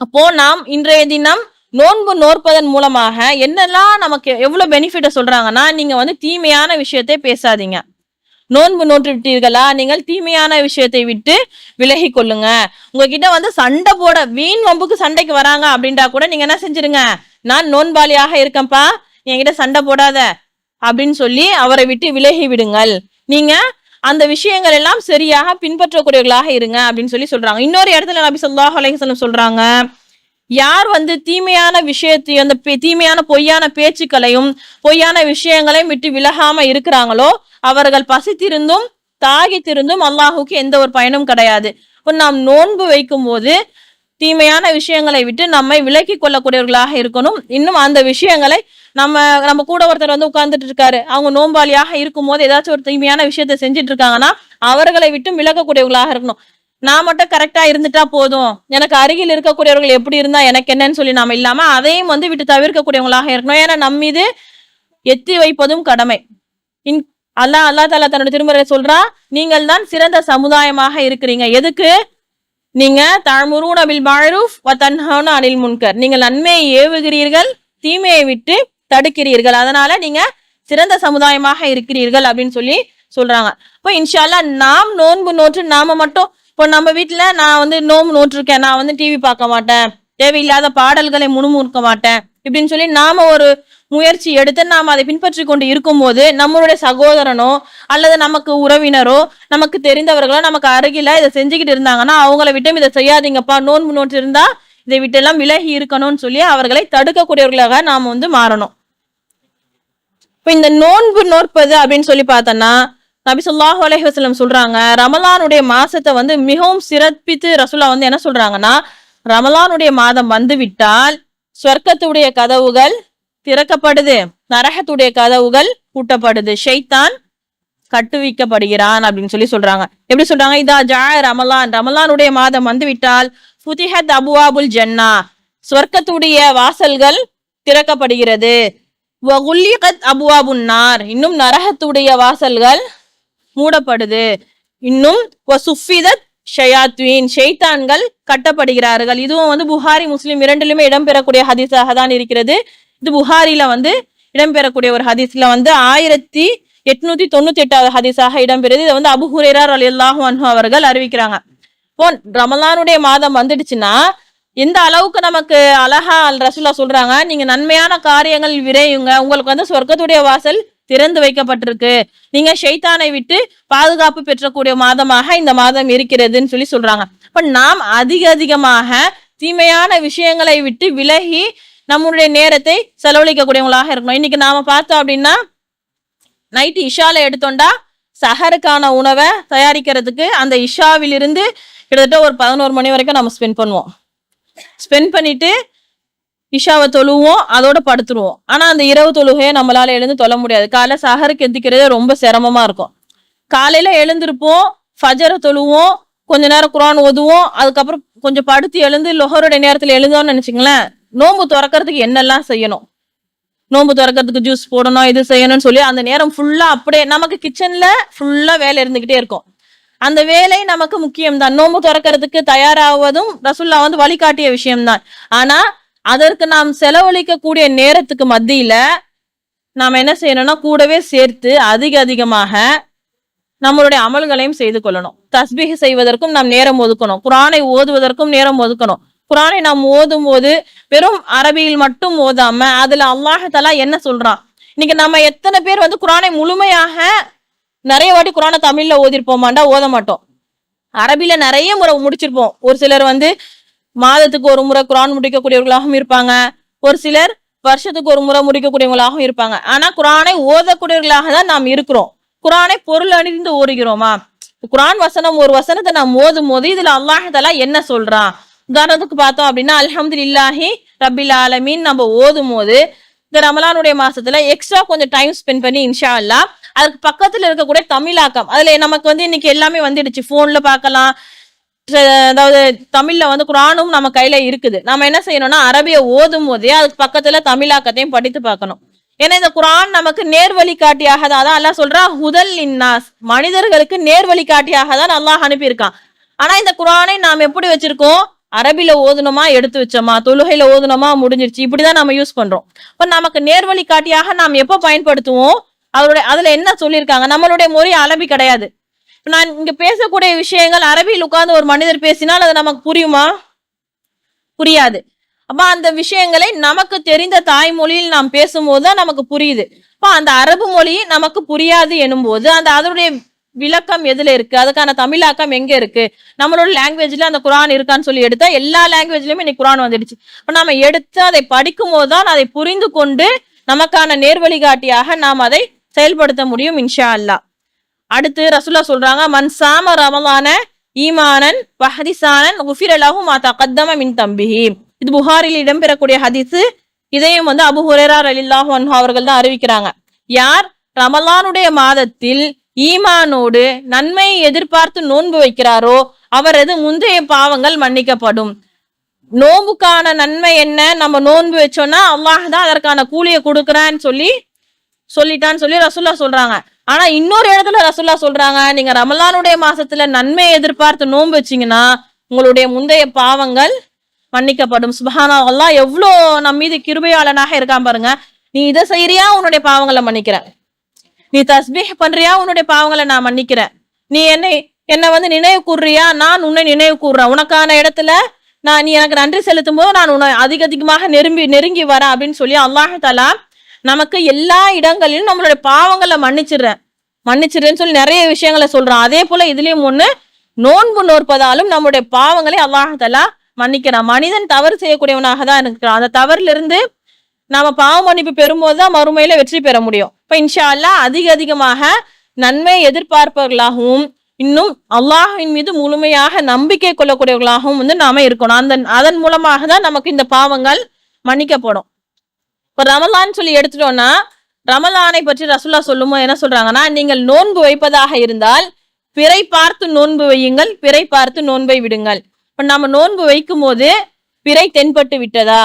அப்போ நாம் இன்றைய தினம் நோன்பு நோற்பதன் மூலமாக என்னெல்லாம் நமக்கு எவ்வளவு பெனிஃபிட்ட சொல்றாங்கன்னா, நீங்க வந்து தீமையான விஷயத்தை பேசாதீங்க. நோன்பு நோற்று விட்டீர்களா, நீங்கள் தீமையான விஷயத்தை விட்டு விலகி கொள்ளுங்க. உங்ககிட்ட வந்து சண்டை போட வீண் வம்புக்கு சண்டைக்கு வராங்க அப்படின்றா கூட நீங்க என்ன செஞ்சிருங்க, நான் நோன்பாளியாக இருக்கேன்ப்பா, என்கிட்ட சண்டை போடாத அப்படின்னு சொல்லி அவரை விட்டு விலகி விடுங்கள். நீங்க அந்த விஷயங்கள் எல்லாம் சரியாக பின்பற்றக்கூடியவர்களாக இருங்க அப்படின்னு சொல்லி சொல்றாங்க. இன்னொரு இடத்துல நபி ஸல்லல்லாஹு அலைஹி வஸல்லம் சொல்றாங்க, யார் வந்து தீமையான விஷயத்தையும் அந்த தீமையான பொய்யான பேச்சுக்களையும் பொய்யான விஷயங்களையும் விட்டு விலகாம இருக்கிறாங்களோ அவர்கள் பசித்திருந்தும் தாகித்திருந்தும் அல்லாஹுக்கு எந்த ஒரு பயனும் கிடையாது. இப்போ நாம் நோன்பு வைக்கும் போது தீமையான விஷயங்களை விட்டு நம்மை விலக்கி கொள்ளக்கூடியவர்களாக இருக்கணும். இன்னும் அந்த விஷயங்களை நம்ம கூட ஒருத்தர் வந்து உட்கார்ந்துட்டு இருக்காரு, அவங்க நோன்பாளியாக இருக்கும் போது ஏதாச்சும் ஒரு தீமையான விஷயத்த செஞ்சுட்டு இருக்காங்கன்னா அவர்களை விட்டு விலகக்கூடியவர்களாக இருக்கணும். நான் மட்டும் கரெக்டா இருந்துட்டா போதும், எனக்கு அருகில் இருக்கக்கூடியவர்கள் எப்படி இருந்தா எனக்கு என்னன்னு சொல்லி நாம இல்லாம அதையும் வந்து விட்டு தவிர்க்கக்கூடியவங்களாக இருக்கணும். ஏன்னா நம் மீது எத்தி வைப்பதும் கடமை. அல்லாஹ் தாலா தன்னோட திருமறையில சொல்றா, நீங்கள் தான் சிறந்த சமுதாயமாக இருக்கிறீங்க. எதுக்கு? நீங்க தஅமுரூன பில் மஅரூஃப் வ தன்ஹவுன அனில் முன்கர், நீங்கள் நன்மையை ஏவுகிறீர்கள் தீமையை விட்டு தடுக்கிறீர்கள், அதனால நீங்க சிறந்த சமுதாயமாக இருக்கிறீர்கள் அப்படின்னு சொல்லி சொல்றாங்க. இப்போ இன்ஷா அல்லாஹ் நாம் நோன்பு நோற்று நாம மட்டும், இப்போ நம்ம வீட்டுல நான் வந்து நோன்பு நோற்றிருக்கேன், நான் வந்து டிவி பார்க்க மாட்டேன், தேவையில்லாத பாடல்களை முணுமுணுக்க மாட்டேன் இப்படின்னு சொல்லி நாம ஒரு முயற்சி எடுத்து நாம் அதை பின்பற்றி கொண்டு இருக்கும் போது நம்மளுடைய சகோதரனோ அல்லது நமக்கு உறவினரோ நமக்கு தெரிந்தவர்களோ நமக்கு அருகில இதை செஞ்சுக்கிட்டு இருந்தாங்கன்னா அவங்கள விட்டும் இதை செய்யாதீங்கப்பா, நோன்பு நோட்டு இருந்தா இதை விட்டெல்லாம் விலகி இருக்கணும்னு சொல்லி அவர்களை தடுக்கக்கூடியவர்களாக நாம் வந்து மாறணும். இப்ப இந்த நோன்பு நோற்பது அப்படின்னு சொல்லி பார்த்தோம்னா நபி ஸல்லல்லாஹு அலைஹி வஸல்லம் சொல்றாங்க, ரமலானுடைய மாசத்தை வந்து மிகவும் சிறப்பித்து ரசூலா வந்து என்ன சொல்றாங்கன்னா, ரமலானுடைய மாதம் வந்து விட்டால் சொர்க்கத்துடைய கதவுகள் திறக்கப்படுது, நரகத்துடைய கதவுகள் பூட்டப்படுது, ஷைத்தான் கட்டுவிக்கப்படுகிறான் அப்படின்னு சொல்லி சொல்றாங்க. எப்படி சொல்றாங்க? இதா ஜா ரமலான், ரமலானுடைய மாதம் வந்து விட்டால் ஃபுதிஹத் அபுவாபுல் ஜன்னா, சொர்க்கத்துடைய வாசல்கள் திறக்கப்படுகிறது, வகுல்லிகத் அபுவாபுன் நார், இன்னும் நரகத்துடைய வாசல்கள் மூடப்படுது, இன்னும் வசுஃபிதத் ஷயாத்வீன், ஷைத்தான்கள் கட்டப்படுகிறார்கள். இதுவும் வந்து புகாரி முஸ்லிம் இரண்டிலுமே இடம்பெறக்கூடிய ஹதீஸாக தான் இருக்கிறது. இது புகாரில வந்து இடம்பெறக்கூடிய ஒரு ஹதீஸ்ல வந்து 1898 ஹதீஸாக இடம்பெறுது. இதை வந்து அபு ஹுரைரா ரலியல்லாஹு அன்ஹு அவர்கள் அறிவிக்கிறாங்க. இப்போ ரமலானுடைய மாதம் வந்துடுச்சுன்னா எந்த அளவுக்கு நமக்கு அழகா ரசூலா சொல்றாங்க, நீங்க நன்மையான காரியங்கள் விரையுங்க, உங்களுக்கு வந்து சொர்க்கத்துடைய வாசல் திறந்து வைக்கப்பட்டிருக்கு, நீங்க ஷைத்தானை விட்டு பாதுகாப்பு பெற்றக்கூடிய மாதமாக இந்த மாதம் இருக்கிறதுன்னு சொல்லி சொல்றாங்க. இப்ப நாம் அதிகமாக தீமையான விஷயங்களை விட்டு விலகி நம்மளுடைய நேரத்தை செலவழிக்கக்கூடியவங்களாக இருக்கணும். இன்னைக்கு நாம பார்த்தோம் அப்படின்னா நைட்டு இஷால எடுத்தோண்டா சஹருக்கான உணவை தயாரிக்கிறதுக்கு அந்த இஷாவிலிருந்து கிட்டத்தட்ட ஒரு 11 மணி வரைக்கும் நம்ம ஸ்பெண்ட் பண்ணிட்டு இஷாவை தொழுவோம், அதோட படுத்துருவோம். ஆனா அந்த இரவு தொழுகையை நம்மளால எழுந்து தொழ முடியாது. காலைல சஹருக்கு எந்திக்கிறதே ரொம்ப சிரமமா இருக்கும். காலையில எழுந்திருப்போம், ஃபஜரை தொழுவோம், கொஞ்ச நேரம் குர்ஆன் ஓதுவோம், அதுக்கப்புறம் கொஞ்சம் படுத்து எழுந்து லொஹருடைய நேரத்துல எழுந்தோம்னு நினைச்சுங்களேன், நோன்பு திறக்கிறதுக்கு என்னெல்லாம் செய்யணும், நோன்பு திறக்கிறதுக்கு ஜூஸ் போடணும், இது செய்யணும்னு சொல்லி அந்த நேரம் ஃபுல்லா அப்படியே நமக்கு கிச்சன்ல ஃபுல்லா வேலை இருந்துகிட்டே இருக்கும். அந்த வேலை நமக்கு முக்கியம்தான். நோன்பு திறக்கிறதுக்கு தயாராவதும் ரசூல்லா வந்து வழிகாட்டிய விஷயம்தான். ஆனா அதற்கு நாம் செலவழிக்கக்கூடிய நேரத்துக்கு மத்தியில நாம் என்ன செய்யணும்னா கூடவே சேர்த்து அதிகமாக நம்மளுடைய அமல்களையும் செய்து கொள்ளணும். தஸ்பீஹ் செய்வதற்கும் நாம் நேரம் ஒதுக்கணும், குர்ஆனை ஓதுவதற்கும் நேரம் ஒதுக்கணும். குர்ஆனை நாம் ஓதும் போது வெறும் அரபியில் மட்டும் ஓதாம அதுல அல்லாஹ் தஆலா என்ன சொல்றான், இன்னைக்கு நம்ம எத்தனை பேர் வந்து குர்ஆனை முழுமையாக நிறைய வாட்டி குர்ஆனை தமிழ்ல ஓதிருப்போமாண்டா? ஓத மாட்டோம். அரபில நிறைய முறை முடிச்சிருப்போம். ஒரு சிலர் வந்து மாதத்துக்கு ஒரு முறை குர்ஆன் முடிக்கக்கூடியவர்களாகவும் இருப்பாங்க, ஒரு சிலர் வருஷத்துக்கு ஒரு முறை முடிக்கக்கூடியவங்களாகவும் இருப்பாங்க. ஆனா குர்ஆனை ஓதக்கூடியவர்களாக தான் நாம் இருக்கிறோம். குர்ஆனை பொருள் அறிந்து ஓதுகிறோமா? குர்ஆன் வசனம் ஒரு வசனத்தை நாம் ஓதும் போது இதுல அல்லாஹ் தஆலா என்ன சொல்றான், உதாரணத்துக்கு பார்த்தோம் அப்படின்னா அல்ஹம்துலில்லாஹி ரப்பில் ஆலமீன் நம்ம ஓதும் போது இந்த ரமலானுடைய மாசத்துல எக்ஸ்ட்ரா கொஞ்சம் டைம் ஸ்பெண்ட் பண்ணி இன்ஷா அல்லா அதுக்கு பக்கத்துல இருக்கக்கூடிய தமிழாக்கம், அதுல நமக்கு வந்து இன்னைக்கு எல்லாமே வந்துடுச்சு, போன்ல பார்க்கலாம். அதாவது தமிழ்ல வந்து குரானும் நம்ம கையில இருக்குது. நம்ம என்ன செய்யணும்னா அரபிய ஓதும் போதே அதுக்கு பக்கத்துல தமிழாக்கத்தையும் படித்து பார்க்கணும். ஏன்னா இந்த குரான் நமக்கு நேர்வழி காட்டியாக தான், அதான் அல்லாஹ் சொல்றா ஹுதல் இன்னாஸ், மனிதர்களுக்கு நேர்வழி காட்டியாக தான் அல்லாஹ் அனுப்பியிருக்கான். ஆனா இந்த குரானை நாம் எப்படி வச்சிருக்கோம், அரபில ஓதுனோமா எடுத்து வச்சோமா, தொழுகையில ஓதுனோமா முடிஞ்சிருச்சு, இப்படிதான் நம்ம யூஸ் பண்றோம். இப்ப நமக்கு நேர்வழி காட்டியாக நாம் எப்ப பயன்படுத்துவோம், அதுல என்ன சொல்லியிருக்காங்க, நம்மளுடைய மொழி அரபி கிடையாது. நான் இங்க பேசக்கூடிய விஷயங்கள் அரபியில் உட்கார்ந்து ஒரு மனிதர் பேசினால் அது நமக்கு புரியுமா, புரியாது. அப்ப அந்த விஷயங்களை நமக்கு தெரிந்த தாய்மொழியில் நாம் பேசும்போதுதான் நமக்கு புரியுது. அப்ப அந்த அரபு மொழி நமக்கு புரியாது எனும் போது அந்த அதனுடைய விளக்கம் எதுல இருக்கு, அதுக்கான தமிழாக்கம் எங்க இருக்கு, நம்மளோட லாங்குவேஜ்ல அந்த குரான் இருக்கான்னு சொல்லி எடுத்தா எல்லா லாங்குவேஜ்லயுமே இன்னைக்கு குரான் வந்துடுச்சு. இப்ப நம்ம எடுத்து அதை படிக்கும் போதுதான் அதை புரிந்து கொண்டு நமக்கான நேர்வழிகாட்டியாக நாம் அதை செயல்படுத்த முடியும் இன்ஷா அல்லா. அடுத்து ரசூலா சொல்றாங்க, மன் சாம ரமலான ஈமானன் வஹதிசானன் குஃபிரலஹு மா தகத்தம மின் தம்பிஹி. இது புகாரில் இடம்பெறக்கூடிய ஹதீஸ். இதையும் வந்து அபூ ஹுரைரா ரலியல்லாஹு அன்ஹு அவர்கள் தான் அறிவிக்கிறாங்க. யார் ரமலானுடைய மாதத்தில் ஈமானோடு நன்மையை எதிர்பார்த்து நோன்பு வைக்கிறாரோ அவரது முந்தைய பாவங்கள் மன்னிக்கப்படும். நோன்புக்கான நன்மை என்ன, நம்ம நோன்பு வச்சோம்னா அல்லாஹ் தான் அதற்கான கூலியை கொடுக்குறான்னு சொல்லிட்டான்னு சொல்லி ரசூல்லா சொல்றாங்க. ஆனா இன்னொரு இடத்துல ரசூல்லா சொல்றாங்க, நீங்க ரமலானுடைய மாசத்துல நன்மையை எதிர்பார்த்து நோன்பு வச்சீங்கன்னா உங்களுடைய முந்தைய பாவங்கள் மன்னிக்கப்படும். சுப்ஹானல்லாஹ், எவ்வளோ நம் மீது கிருபையாளனாக இருக்கான் பாருங்க. நீ இதை செய்யறியா உன்னுடைய பாவங்களை மன்னிக்கிறேன், நீ தஸ்பீஹ் பண்றியா உன்னுடைய பாவங்களை நான் மன்னிக்கிறேன், நீ என்னை வந்து நினைவு கூறுறியா நான் உன்னை நினைவு கூறுறேன், உனக்கான இடத்துல நீ எனக்கு நன்றி செலுத்தும் போது நான் உன்னை அதிகமாக நெருங்கி வரேன் அப்படின்னு சொல்லி அல்லாஹ் தஆலா நமக்கு எல்லா இடங்களிலும் நம்மளுடைய பாவங்களை மன்னிச்சிடுறேன்னு சொல்லி நிறைய விஷயங்களை சொல்றான். அதே போல இதுலயும் ஒண்ணு, நோன்பு நோற்பதாலும் நம்முடைய பாவங்களை அல்லாஹ் தஆலா மன்னிக்கிறான். மனிதன் தவறு செய்யக்கூடியவனாக தான் இருக்கிறான். அந்த தவறுல இருந்து நாம பாவ மன்னிப்பு பெறும்போதுதான் மறுமையில வெற்றி பெற முடியும். இப்ப இன்ஷா அல்லாஹ் அதிகமாக நன்மை எதிர்பார்ப்பவர்களாகவும் இன்னும் அல்லாஹ்வின் மீது முழுமையாக நம்பிக்கை கொள்ளக்கூடியவர்களாகவும் வந்து நாம இருக்கணும். அதன் மூலமாக தான் நமக்கு இந்த பாவங்கள் மன்னிக்கப்படும். இப்ப ரமலான் சொல்லி எடுத்துட்டோம்னா, ரமலானை பற்றி ரசூல்லா சொல்லும்போது என்ன சொல்றாங்கன்னா, நீங்கள் நோன்பு வைப்பதாக இருந்தால் பிறை பார்த்து நோன்பு வையுங்கள், பிறை பார்த்து நோன்பை விடுங்கள். இப்ப நம்ம நோன்பு வைக்கும் போது பிறை தென்பட்டு விட்டதா,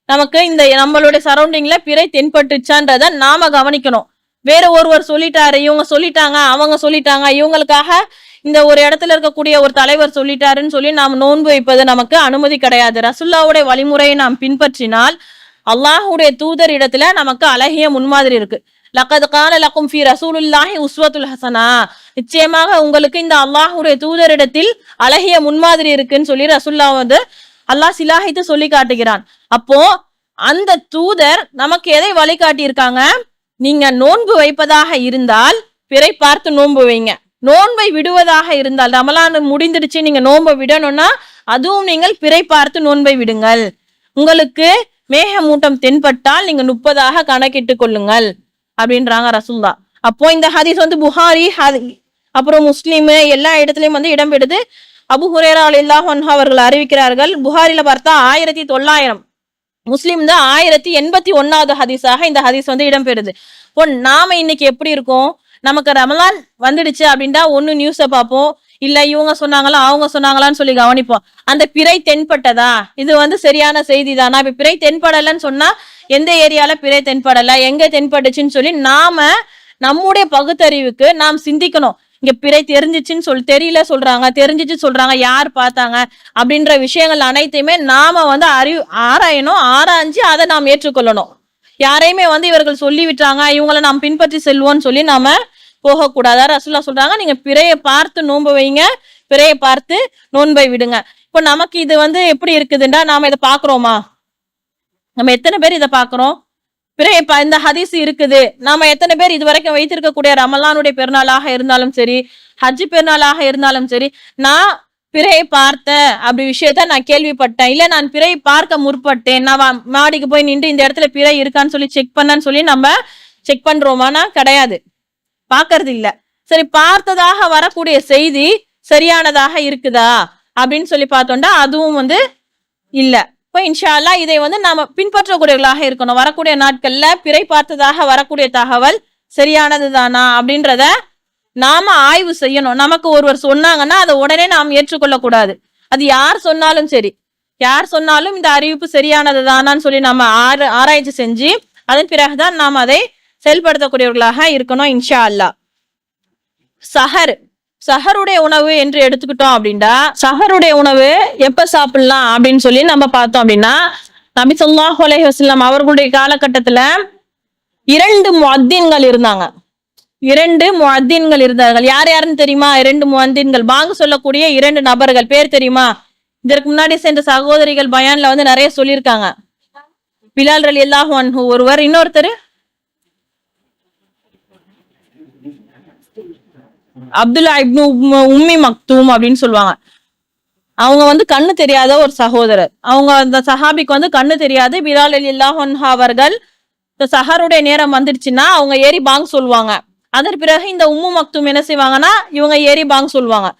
நமக்கு இந்த நம்மளுடைய சரௌண்டிங்ல பிறை தென்பட்டுச்சான்றத நாம கவனிக்கணும். வேற ஒருவர் சொல்லிட்டாரு, இவங்க சொல்லிட்டாங்க, அவங்க சொல்லிட்டாங்க, இவங்களுக்காக இந்த ஒரு இடத்துல இருக்கக்கூடிய ஒரு தலைவர் சொல்லிட்டாருன்னு சொல்லி நாம் நோன்பு வைப்பது நமக்கு அனுமதி கிடையாது. ரசூல்லாவுடைய வழிமுறையை நாம் பின்பற்றினால் அல்லாஹுடைய தூதர் இடத்துல நமக்கு அழகிய முன்மாதிரி இருக்கு. லக்கத் கான லக்கும் ஃபீ ரசூலுல்லாஹி உஸ்வத்துல் ஹஸனா, நிச்சயமாக உங்களுக்கு இந்த அல்லாஹுடைய தூதரிடத்தில் அழகிய முன்மாதிரி இருக்குன்னு சொல்லி ரசூல்லா வந்து அல்லாஹ் சிலாஹித்து சொல்லி காட்டுகிறான். அப்போ அந்த தூதர் நமக்கு எதை வழிகாட்டி இருக்காங்க, நீங்க நோன்பு வைப்பதாக இருந்தால் பிறை பார்த்து நோன்பு வைங்க, நோன்பை விடுவதாக இருந்தால் ரமலான் முடிந்துடுச்சு நீங்க நோன்பை விடணும்னா அதுவும் நீங்கள் பிறை பார்த்து நோன்பை விடுங்கள். உங்களுக்கு மேகமூட்டம் தென்பட்டால் நீங்க 30 கணக்கிட்டு கொள்ளுங்கள் அப்படின்றாங்க ரசூல்லா. அப்போ இந்த ஹதீஸ் வந்து புகாரி அப்புறம் முஸ்லிம் எல்லா இடத்துலயும் வந்து இடம்பெடுது. அபூ ஹுரைரா ரலியல்லாஹு அன்ஹு அவர்கள் அறிவிக்கிறார்கள். புகாரில பார்த்தா 1900, முஸ்லிம் தான் 1081வது ஹதீஸாக இந்த ஹதீஸ் வந்து இடம்பெறுது. இப்போ நாம இன்னைக்கு எப்படி இருக்கோம், நமக்கு ரமலான் வந்துடுச்சு அப்படின்டா ஒண்ணு நியூஸை பார்ப்போம், இல்ல இவங்க சொன்னாங்களா அவங்க சொன்னாங்களான்னு சொல்லி கவனிப்போம். அந்த பிறை தென்பட்டதா, இது வந்து சரியான செய்தி தானா, இப்ப பிறை தென்படலன்னு சொன்னா எந்த ஏரியால பிறை தென்படல, எங்க தென்பட்டுச்சுன்னு சொல்லி நாம நம்முடைய பகுத்தறிவுக்கு நாம் சிந்திக்கணும். இங்க பிறை தெரிஞ்சிச்சுன்னு தெரியல சொல்றாங்க, தெரிஞ்சிச்சு சொல்றாங்க, யார் பார்த்தாங்க அப்படின்ற விஷயங்கள் அனைத்தையுமே நாம வந்து ஆராயணும், ஆராய்ஞ்சு அதை நாம் ஏற்றுக்கொள்ளணும். யாரையுமே வந்து இவர்கள் சொல்லி விட்டாங்க இவங்களை நாம் பின்பற்றி செல்வோம்னு சொல்லி நாம போகக்கூடாதா. ரசூல்லா சொல்றாங்க, நீங்க பிறையை பார்த்து நோன்பு வைங்க, பிறையை பார்த்து நோன்பை விடுங்க. இப்போ நமக்கு இது வந்து எப்படி இருக்குதுன்னா, நாம இதை பாக்குறோமா, நம்ம எத்தனை பேர் இதை பாக்குறோம், பிறையை இந்த ஹதீஸ் இருக்குது, நாம எத்தனை பேர் இது வரைக்கும் வைத்திருக்கக்கூடிய ரமலானுடைய பெருநாளாக இருந்தாலும் சரி, ஹஜ் பெருநாளாக இருந்தாலும் சரி, நான் பிறையை பார்த்த அப்படி விஷயத்த நான் கேள்விப்பட்டேன், இல்ல நான் பிறையை பார்க்க முற்பட்டேன், நான் மாடிக்கு போய் நின்று இந்த இடத்துல பிறை இருக்கான்னு சொல்லி செக் பண்ணன்னு சொல்லி நம்ம செக் பண்றோமானா கிடையாது, பாக்குறது இல்ல. சரி, பார்த்ததாக வரக்கூடிய செய்தி சரியானதாக இருக்குதா அப்படின்னு சொல்லி பார்த்தோம்னா அதுவும் வந்து இல்ல. இப்போ இன்ஷா அல்லாஹ் இதை வந்து நாம பின்பற்றக்கூடியவர்களாக இருக்கணும். வரக்கூடிய நாட்கள்ல பிறை பார்த்ததாக வரக்கூடிய தகவல் சரியானது தானா அப்படின்றத நாம ஆய்வு செய்யணும். நமக்கு ஒருவர் சொன்னாங்கன்னா அதை உடனே நாம் ஏற்றுக்கொள்ள கூடாது. அது யார் சொன்னாலும் சரி, யார் சொன்னாலும் இந்த அறிவிப்பு சரியானது தானான்னு சொல்லி நம்ம ஆராய்ச்சி செஞ்சு அதன் பிறகுதான் நாம் அதை செயல்படுத்தக்கூடியவர்களாக இருக்கணும் இன்ஷா அல்லாஹ். சஹருடைய உணவு என்று எடுத்துக்கிட்டோம் அப்படின்னா, சஹருடைய உணவு எப்ப சாப்பிடலாம் அப்படின்னு சொல்லி நம்ம பார்த்தோம் அப்படின்னா, நபி ஸல்லல்லாஹு அலைஹி வஸல்லம் அவர்களுடைய காலகட்டத்துல 2 முஅத்தின்கள் இருந்தாங்க. 2 முஅத்தின்கள் இருந்தார்கள். யார் யாருன்னு தெரியுமா? 2 முஅத்தின்கள், பாங்கு சொல்லக்கூடிய 2 நபர்கள் பேர் தெரியுமா? இதற்கு முன்னாடி சென்ற சகோதரிகள் பயான்ல வந்து நிறைய சொல்லியிருக்காங்க. பிலால் ரலியல்லாஹு அன்ஹு ஒருவர், இன்னொருத்தர் அப்துல்லா இப்னு உம்மி மக்தூம் அப்படின்னு சொல்லுவாங்க. அவங்க வந்து கண்ணு தெரியாத ஒரு சகோதரர். அவங்க அந்த சஹாபிக்கு வந்து கண்ணு தெரியாது. பிலால் ரலியல்லாஹு அன்ஹு அவர்கள் இந்த சஹருடைய நேரம் வந்துடுச்சுன்னா அவங்க ஏறி பாங் சொல்லுவாங்க. அதற்கு பிறகு இந்த உம்மு மக்தூம் என்ன செய்வாங்கன்னா இவங்க ஏறி பாங் சொல்லுவாங்க.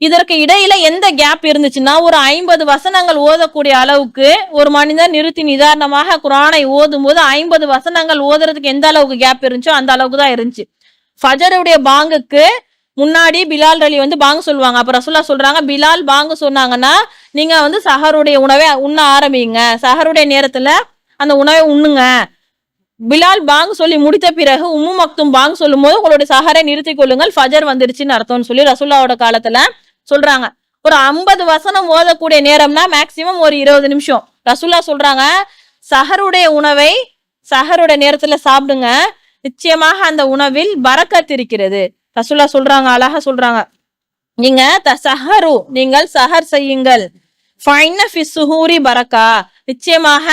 இதற்கு இடையில எந்த கேப் இருந்துச்சுன்னா ஒரு 50 வசனங்கள் ஓதக்கூடிய அளவுக்கு ஒரு மனிதன் நிறுத்தி நிதாரணமாக குர்ஆனை ஓதும் போது 50 வசனங்கள் ஓதுறதுக்கு எந்த அளவுக்கு கேப் இருந்துச்சோ அந்த அளவுக்கு தான் இருந்துச்சு. ஃபஜருடைய பாங்குக்கு முன்னாடி பிலால் ரலி வந்து பாங்கு சொல்லுவாங்க. அப்ப ரசூலுல்லாஹ் சொல்றாங்க, பிலால் பாங்கு சொன்னாங்கன்னா நீங்க வந்து சஹருடைய உணவை உண்ண ஆரம்பிங்க, சஹருடைய நேரத்துல அந்த உணவை உண்ணுங்க. பிலால் பாங்கு சொல்லி முடித்த பிறகு உம்மு மக்தும் பாங்கு சொல்லும் போது உங்களுடைய சஹரை நிறுத்தி கொள்ளுங்கள், ஃபஜர் வந்துருச்சுன்னு அர்த்தம்னு சொல்லி ரசூலுல்லாஹோட காலத்துல சொல்றாங்க. ஒரு 50 வசனம் ஓதக்கூடிய நேரம்னா மேக்சிமம் ஒரு 20 நிமிஷம். ரசூலுல்லாஹ் சொல்றாங்க, சஹருடைய உணவை சஹருடைய நேரத்துல சாப்பிடுங்க, நிச்சயமாக அந்த உணவில் பரக்கத் இருக்கிறது. ரசூலுல்லாஹ் சொல்றாங்க, அழகா சொல்றாங்க, நீங்க தசஹரு, நீங்கள் சஹர் செய்யுங்கள், ஃபைன்ன ஃபி சுஹூரி பரக்கா, நிச்சயமாக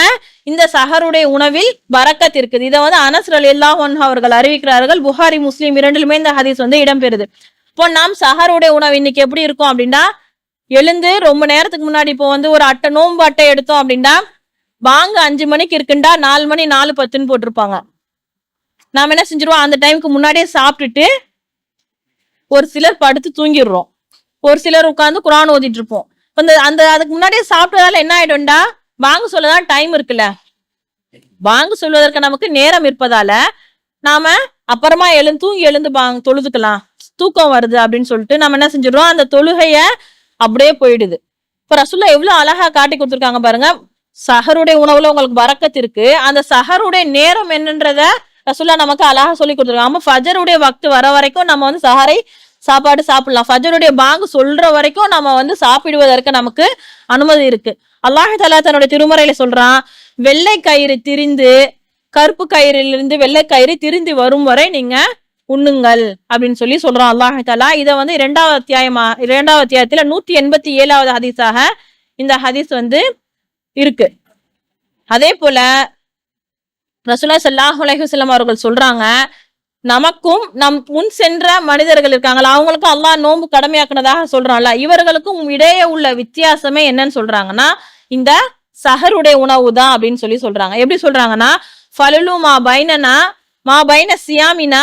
இந்த சஹருடைய உணவில் பரக்கத் இருக்குது. இதை வந்து அனஸ் ரலியல்லாஹு அன்ஹு அவர்கள் அறிவிக்கிறார்கள். புகாரி முஸ்லிம் இரண்டிலுமே இந்த ஹதீஸ் வந்து இடம்பெறுது. இப்போ நாம் சஹருடைய உணவு இன்னைக்கு எப்படி இருக்கும் அப்படின்னா, எழுந்து ரொம்ப நேரத்துக்கு முன்னாடி இப்போ வந்து ஒரு அட்டை, நோன்பு அட்டை எடுத்தோம் அப்படின்னா பாங்கு 5 மணிக்கு இருக்குண்டா 4 மணி 4:10 போட்டிருப்பாங்க. நாம என்ன செஞ்சிருவோம், அந்த டைமுக்கு முன்னாடியே சாப்பிட்டுட்டு ஒரு சிலர் படுத்து தூங்கிடுறோம், ஒரு சிலர் உட்கார்ந்து குர்ஆன் ஓதிட்டு இருப்போம். அந்த அதுக்கு முன்னாடியே சாப்பிட்டதால என்ன ஆயிடும்டா, பாங்கு சொல்லதான் டைம் இருக்குல்ல, பாங்கு சொல்வதற்கு நமக்கு நேரம் இருப்பதால நாம அப்புறமா எழுந்து பாங்கு தொழுதுக்கலாம், தூக்கம் வருது அப்படின்னு சொல்லிட்டு நம்ம என்ன செஞ்சிடறோம், அந்த தொழுகைய அப்படியே போயிடுது. இப்ப ரசூலுல்லாஹ் எவ்வளவு அழகா காட்டி கொடுத்துருக்காங்க பாருங்க. சஹருடைய உணவுல உங்களுக்கு பரக்கத் இருக்கு, அந்த சஹருடைய நேரம் என்னன்றத ரசூலுல்லாஹ் நமக்கு அழகா சொல்லி கொடுத்துருக்காங்க. நம்ம ஃபஜருடைய வக்து வர வரைக்கும் நம்ம வந்து சஹரை சாப்பாடு சாப்பிடலாம், ஃபஜருடைய பாங்கு சொல்ற வரைக்கும் நம்ம வந்து சாப்பிடுவதற்கு நமக்கு அனுமதி இருக்கு. அல்லாஹ் தஆலா தன்னுடைய திருமறையில சொல்றான், வெள்ளை கயிறு திரிந்து, கருப்பு கயிறிலிருந்து வெள்ளை கயிறு திரிந்து வரும் வரை நீங்க உண்ணுங்கள் அப்படின்னு சொல்லி சொல்றான் அல்லாஹ் தஆலா. இதை வந்து 2வது அத்தியாயத்துல 187வது ஹதீஸாக இந்த ஹதீஸ் வந்து இருக்கு. அதே போல ரசூலுல்லாஹ் ஸல்லல்லாஹு அலைஹி வஸல்லம் அவர்கள் சொல்றாங்க, நமக்கும் நம் முன் சென்ற மனிதர்கள் இருக்காங்களா அவங்களுக்கும் அல்லாஹ் நோன்பு கடமையாக்குனதாக சொல்றான்ல, இவர்களுக்கும் இடையே உள்ள வித்தியாசமே என்னன்னு சொல்றாங்கன்னா இந்த சஹருடைய உணவு தான் அப்படின்னு சொல்லி சொல்றாங்க. எப்படி சொல்றாங்கன்னா, ஃபலுலு மா பைனனா மா பைன சியாமினா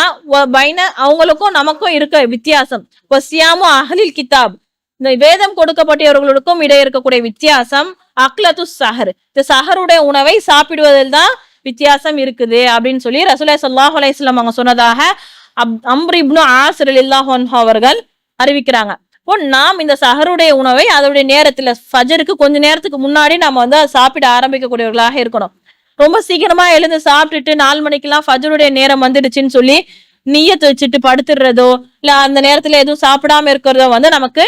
பைன, அவங்களுக்கும் நமக்கும் இருக்க வித்தியாசம், சியாமு அஹ்லில் கிதாப், இந்த வேதம் கொடுக்கப்பட்டவர்களுக்கும் இடையே இருக்கக்கூடிய வித்தியாசம் அக்லத்து சஹர், இந்த சஹருடைய உணவை சாப்பிடுவதில் தான் வித்தியாசம் இருக்குது அப்படின்னு சொல்லி ரசூலுல்லாஹி ஸல்லல்லாஹு அலைஹி வஸல்லம் அவங்க சொன்னதாக அம்ர் இப்னு ஆஸ் ரலியல்லாஹு அன்ஹு அவர்கள் அறிவிக்கிறாங்க. இப்போ நாம் இந்த சஹருடைய உணவை அதோடைய நேரத்துல ஃபஜருக்கு கொஞ்ச நேரத்துக்கு முன்னாடி நம்ம வந்து சாப்பிட ஆரம்பிக்கக்கூடியவர்களாக இருக்கணும். ரொம்ப சீக்கிரமா எழுந்து சாப்பிட்டுட்டு 4 மணிக்கெல்லாம் ஃபஜருடைய நேரம் வந்துடுச்சுன்னு சொல்லி நிய்யத் வச்சுட்டு படுத்துடுறதோ இல்ல அந்த நேரத்துல எதுவும் சாப்பிடாம இருக்கிறதோ வந்து நமக்கு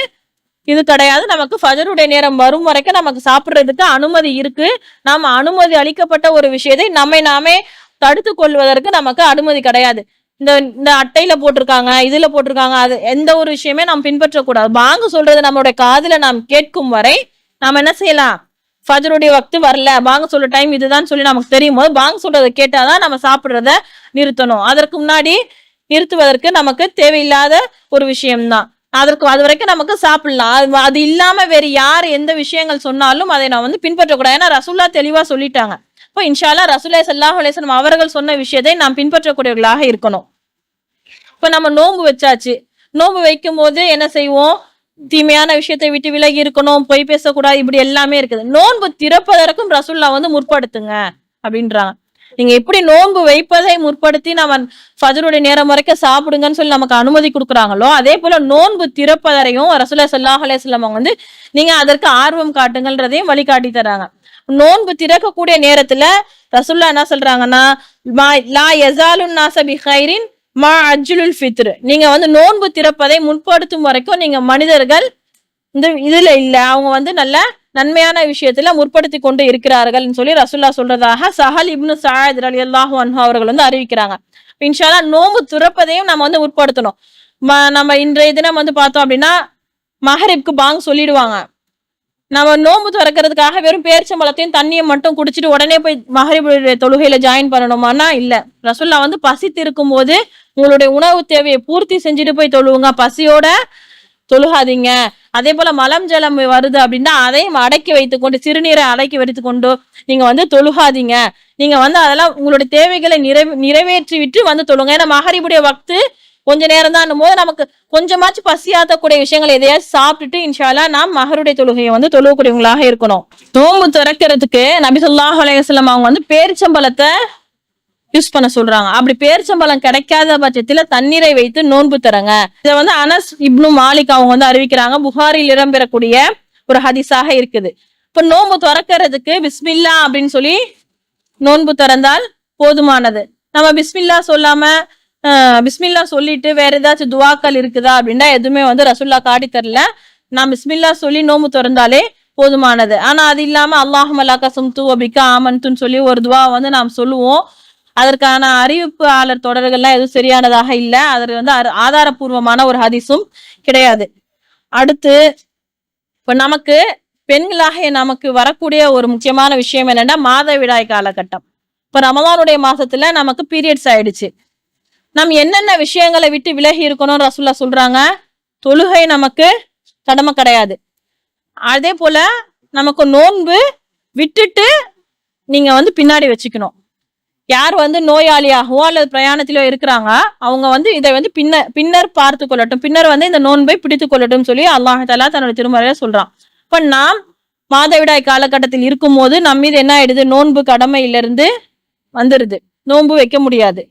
இது கிடையாது. நமக்கு ஃபஜருடைய நேரம் வரும் வரைக்கும் நமக்கு சாப்பிடுறதுக்கு அனுமதி இருக்கு. நாம அனுமதி அளிக்கப்பட்ட ஒரு விஷயத்தை நம்மை நாமே தடுத்து கொள்வதற்கு நமக்கு அனுமதி கிடையாது. இந்த அட்டையில போட்டிருக்காங்க, இதுல போட்டிருக்காங்க, அது எந்த ஒரு விஷயமே நாம் பின்பற்றக்கூடாது. பாங்கு சொல்றது நம்மளுடைய காதுல நாம் கேட்கும் வரை நாம என்ன செய்யலாம், ஃபஜருடைய வக்து வரல, பாங்கு சொல்ற டைம் இதுதான் சொல்லி நமக்கு தெரியும் போது பாங்கு சொல்றதை கேட்டாதான் நம்ம சாப்பிடுறத நிறுத்தணும். அதற்கு முன்னாடி நிறுத்துவதற்கு நமக்கு தேவையில்லாத ஒரு விஷயம்தான். அது வரைக்கும் நமக்கு சாப்பிடலாம். அது இல்லாம வேற யார் எந்த விஷயங்கள் சொன்னாலும் அதை நான் வந்து பின்பற்றக்கூடாது. ஏன்னா ரசூலுல்லாஹ் தெளிவா சொல்லிட்டாங்க. இப்போ இன்ஷா அல்லாஹ் ரசூலுல்லாஹி ஸல்லல்லாஹு அலைஹி வஸல்லம் அவர்கள் சொன்ன விஷயத்தை நாம் பின்பற்றக்கூடியவர்களாக இருக்கணும். இப்ப நம்ம நோன்பு வச்சாச்சு, நோன்பு வைக்கும் போது என்ன செய்வோம், தீமையான விஷயத்தை விட்டு விலகி இருக்கணும், பொய் பேசக்கூடாது, இப்படி எல்லாமே இருக்குது. நோன்பு திறப்பதற்கும் ரசூல்லா வந்து முற்படுத்துங்க அப்படின்றாங்க. நீங்க எப்படி நோன்பு வைப்பதை முற்படுத்தி நம்ம ஃபஜ்ருடைய நேரம் வரைக்கும் சாப்பிடுங்கன்னு சொல்லி நமக்கு அனுமதி கொடுக்குறாங்களோ, அதே போல நோன்பு திறப்பதரையும் ரசூலுல்லாஹி ஸல்லல்லாஹு அலைஹி வஸல்லம் அவங்க வந்து நீங்க அதற்கு ஆர்வம் காட்டுங்கள்ன்றதையும் வழிகாட்டி தராங்க. நோன்பு திறக்கக்கூடிய நேரத்துல ரசூல்லா என்ன சொல்றாங்கன்னா, லா யஸாலுன் நாஸ பிகைரின் மா அஜ்லுல் ஃபித்ர். நீங்க வந்து நோன்பு திறப்பதை முற்படுத்தும் வரைக்கும் நீங்க மனிதர்கள் இந்த இதுல இல்ல, அவங்க வந்து நல்ல நன்மையான விஷயத்துல முற்படுத்தி கொண்டு இருக்கிறார்கள் சொல்லி ரசூல்லா சொல்றதாக சஹல் இப்னு சஅத் ரலியல்லாஹு அன்ஹு அவர்கள் வந்து அறிவிக்கிறாங்க. இன்ஷா அல்லாஹ் நோன்பு திறப்பதையும் நம்ம வந்து முற்படுத்தணும். நம்ம இன்றைய தினம் வந்து பார்த்தோம் அப்படின்னா மஹரிப்க்கு பாங் சொல்லிடுவாங்க. நம்ம நோன்பு திறக்கிறதுக்காக வெறும் பேரிச்சம்பழத்தையும் தண்ணியை மட்டும் குடிச்சிட்டு உடனே போய் மஹரிபுடைய தொழுகையில ஜாயின் பண்ணணுமானா இல்ல. ரசூல்லா வந்து பசித்து இருக்கும் போது உங்களுடைய உணவு தேவையை பூர்த்தி செஞ்சுட்டு போய் தொழுவுங்க, பசியோட தொழுகாதீங்க. அதே போல மலம் ஜலம் வருது அப்படின்னா அதையும் அடக்கி வைத்துக்கொண்டு, சிறுநீரை அடக்கி வைத்துக் கொண்டு நீங்க வந்து தொழுகாதீங்க. நீங்க வந்து அதெல்லாம் உங்களுடைய தேவைகளை நிறைவேற்றி விட்டு வந்து தொழுங்க. ஏன்னா மஹரிபுடைய வக்து கொஞ்ச நேரம் தான் போது நமக்கு கொஞ்சமாச்சும் பசியாத்தக்கூடிய விஷயங்கள் எதையாச்சும் சாப்பிட்டுட்டு இன்ஷா அல்லாஹ் நாம் மஹருடைய தொழுகையை வந்து தொழுகக்கூடியவங்களாக இருக்கணும். நோன்பு திறக்கிறதுக்கு நபி ஸல்லல்லாஹு அலைஹி வஸல்லம் அவங்க வந்து பேரிச்சம்பழத்தை யூஸ் பண்ண சொல்றாங்க. அப்படி பேரிச்சம்பழம் கிடைக்காத பட்சத்துல தண்ணீரை வைத்து நோன்பு தரங்க. இதை வந்து அனஸ் இப்னு மாலிக் அவங்க வந்து அறிவிக்கிறாங்க. புகாரில் இடம்பெறக்கூடிய ஒரு ஹதீஸாக இருக்குது. இப்ப நோன்பு திறக்கிறதுக்கு பிஸ்மில்லா அப்படின்னு சொல்லி நோன்பு திறந்தால் போதுமானது. நம்ம பிஸ்மில்லா சொல்லாம பிஸ்மில்லா சொல்லிட்டு வேற ஏதாச்சும் துவாக்கள் இருக்குதா அப்படின்னா எதுவுமே வந்து ரசூல்லா காட்டி தரல. நான் பிஸ்மில்லா சொல்லி நோன்பு திறந்தாலே போதுமானது. ஆனா அது இல்லாம அல்லாஹும்ம லக ஸும்து வ பிக ஆமன்துன்னு சொல்லி ஒரு துவா வந்து நாம் சொல்லுவோம். அதற்கான அறிவிப்பாளர் தொடர்கள்லாம் எதுவும் சரியானதாக இல்லை. அது வந்து ஆதாரபூர்வமான ஒரு ஹதீஸும் கிடையாது. அடுத்து இப்ப நமக்கு பெண்களாக நமக்கு வரக்கூடிய ஒரு முக்கியமான விஷயம் என்னன்னா மாதவிடாய் காலகட்டம். இப்ப ரமலானுடைய மாசத்துல நமக்கு பீரியட்ஸ் ஆயிடுச்சு. நம்ம என்னென்ன விஷயங்களை விட்டு விலகி இருக்கணும்னு ரசூல்லா சொல்றாங்க. தொழுகை நமக்கு கடமை கிடையாது. அதே போல நமக்கு நோன்பு விட்டுட்டு நீங்க வந்து பின்னாடி வச்சுக்கணும். யார் வந்து நோயாளியாகவோ அல்லது பிரயாணத்திலோ இருக்கிறாங்க அவங்க வந்து இதை வந்து பின்னர் பார்த்து கொள்ளட்டும், பின்னர் வந்து இந்த நோன்பை பிடித்து கொள்ளட்டும் சொல்லி அல்லாஹ் தஆலா தன்னோட திருமறையில சொல்றான். இப்ப நாம் மாதவிடாய் காலகட்டத்தில் இருக்கும் போது நம்ம மீது என்ன ஆயிடுது, நோன்பு கடமையிலிருந்து வந்துருது, நோன்பு வைக்க முடியாது.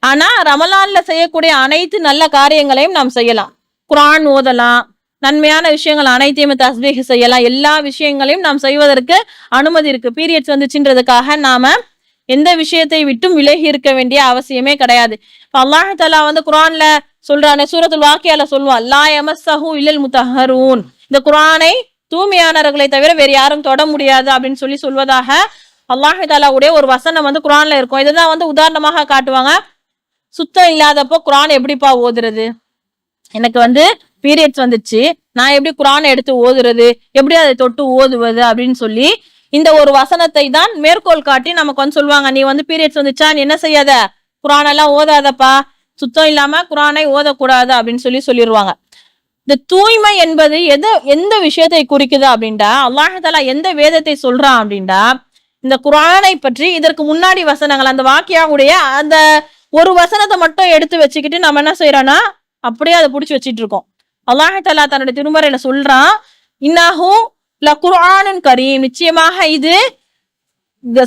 ஆனா ரமலான்ல செய்யக்கூடிய அனைத்து நல்ல காரியங்களையும் நாம் செய்யலாம். குர்ஆன் ஓதலாம், நன்மையான விஷயங்கள் அனைத்தையும் தஸ்பீஹ் செய்யலாம். எல்லா விஷயங்களையும் நாம் செய்வதற்கு அனுமதி இருக்கு. பீரியட்ஸ் வந்துச்சுன்றதுக்காக நாம எந்த விஷயத்தை விட்டும் விலகி இருக்க வேண்டிய அவசியமே கிடையாது. அல்லாஹ் தஆலா வந்து குர்ஆன்ல சொல்றானே, சூரத்துல் வாக்கியால சொல்லுவான், லா யமஸ்ஸஹு இல்லல் முத்தஹ்ஹரூன். இந்த குர்ஆனை தூய்மையானவர்களை தவிர வேற யாரும் தொட முடியாது அப்படின்னு சொல்லி சொல்வதாக அல்லாஹ் தஆலாவுடைய ஒரு வசனம் வந்து குர்ஆன்ல இருக்கும். இதுதான் வந்து உதாரணமாக காட்டுவாங்க. சுத்தம் இல்லாதப்போ குர்ஆன் எப்படிப்பா ஓதுறது, எனக்கு வந்து பீரியட்ஸ் வந்துச்சு, நான் எப்படி குர்ஆனை எடுத்து ஓதுறது, எப்படி அதை தொட்டு ஓதுவது அப்படின்னு சொல்லி இந்த ஒரு வசனத்தை தான் மேற்கோள் காட்டி நமக்கு வந்து சொல்லுவாங்க, நீ வந்து பீரியட்ஸ் வந்துச்சா நீ என்ன செய்யாத, குர்ஆன் எல்லாம் ஓதாதப்பா, சுத்தம் இல்லாம குர்ஆனை ஓதக்கூடாது அப்படின்னு சொல்லிடுவாங்க. இந்த தூய்மை என்பது எந்த விஷயத்தை குறிக்குது அப்படின்டா, அல்லாஹ் தஆலா எந்த வேதத்தை சொல்றான் அப்படின்டா, இந்த குர்ஆனை பற்றி இதற்கு முன்னாடி வசனங்கள் அந்த வாக்கியாவுடைய அந்த ஒரு வசனத்தை மட்டும் எடுத்து வச்சுக்கிட்டு நம்ம என்ன செய்யறோம்னா அப்படியே அதை புடிச்சு வச்சிட்டு இருக்கோம். அல்லாஹ் தஆலா தன்னோட திருமறையில சொல்றான், இன்னஹு லகுர்ஆனுன் கரீம், நிச்சயமாக இது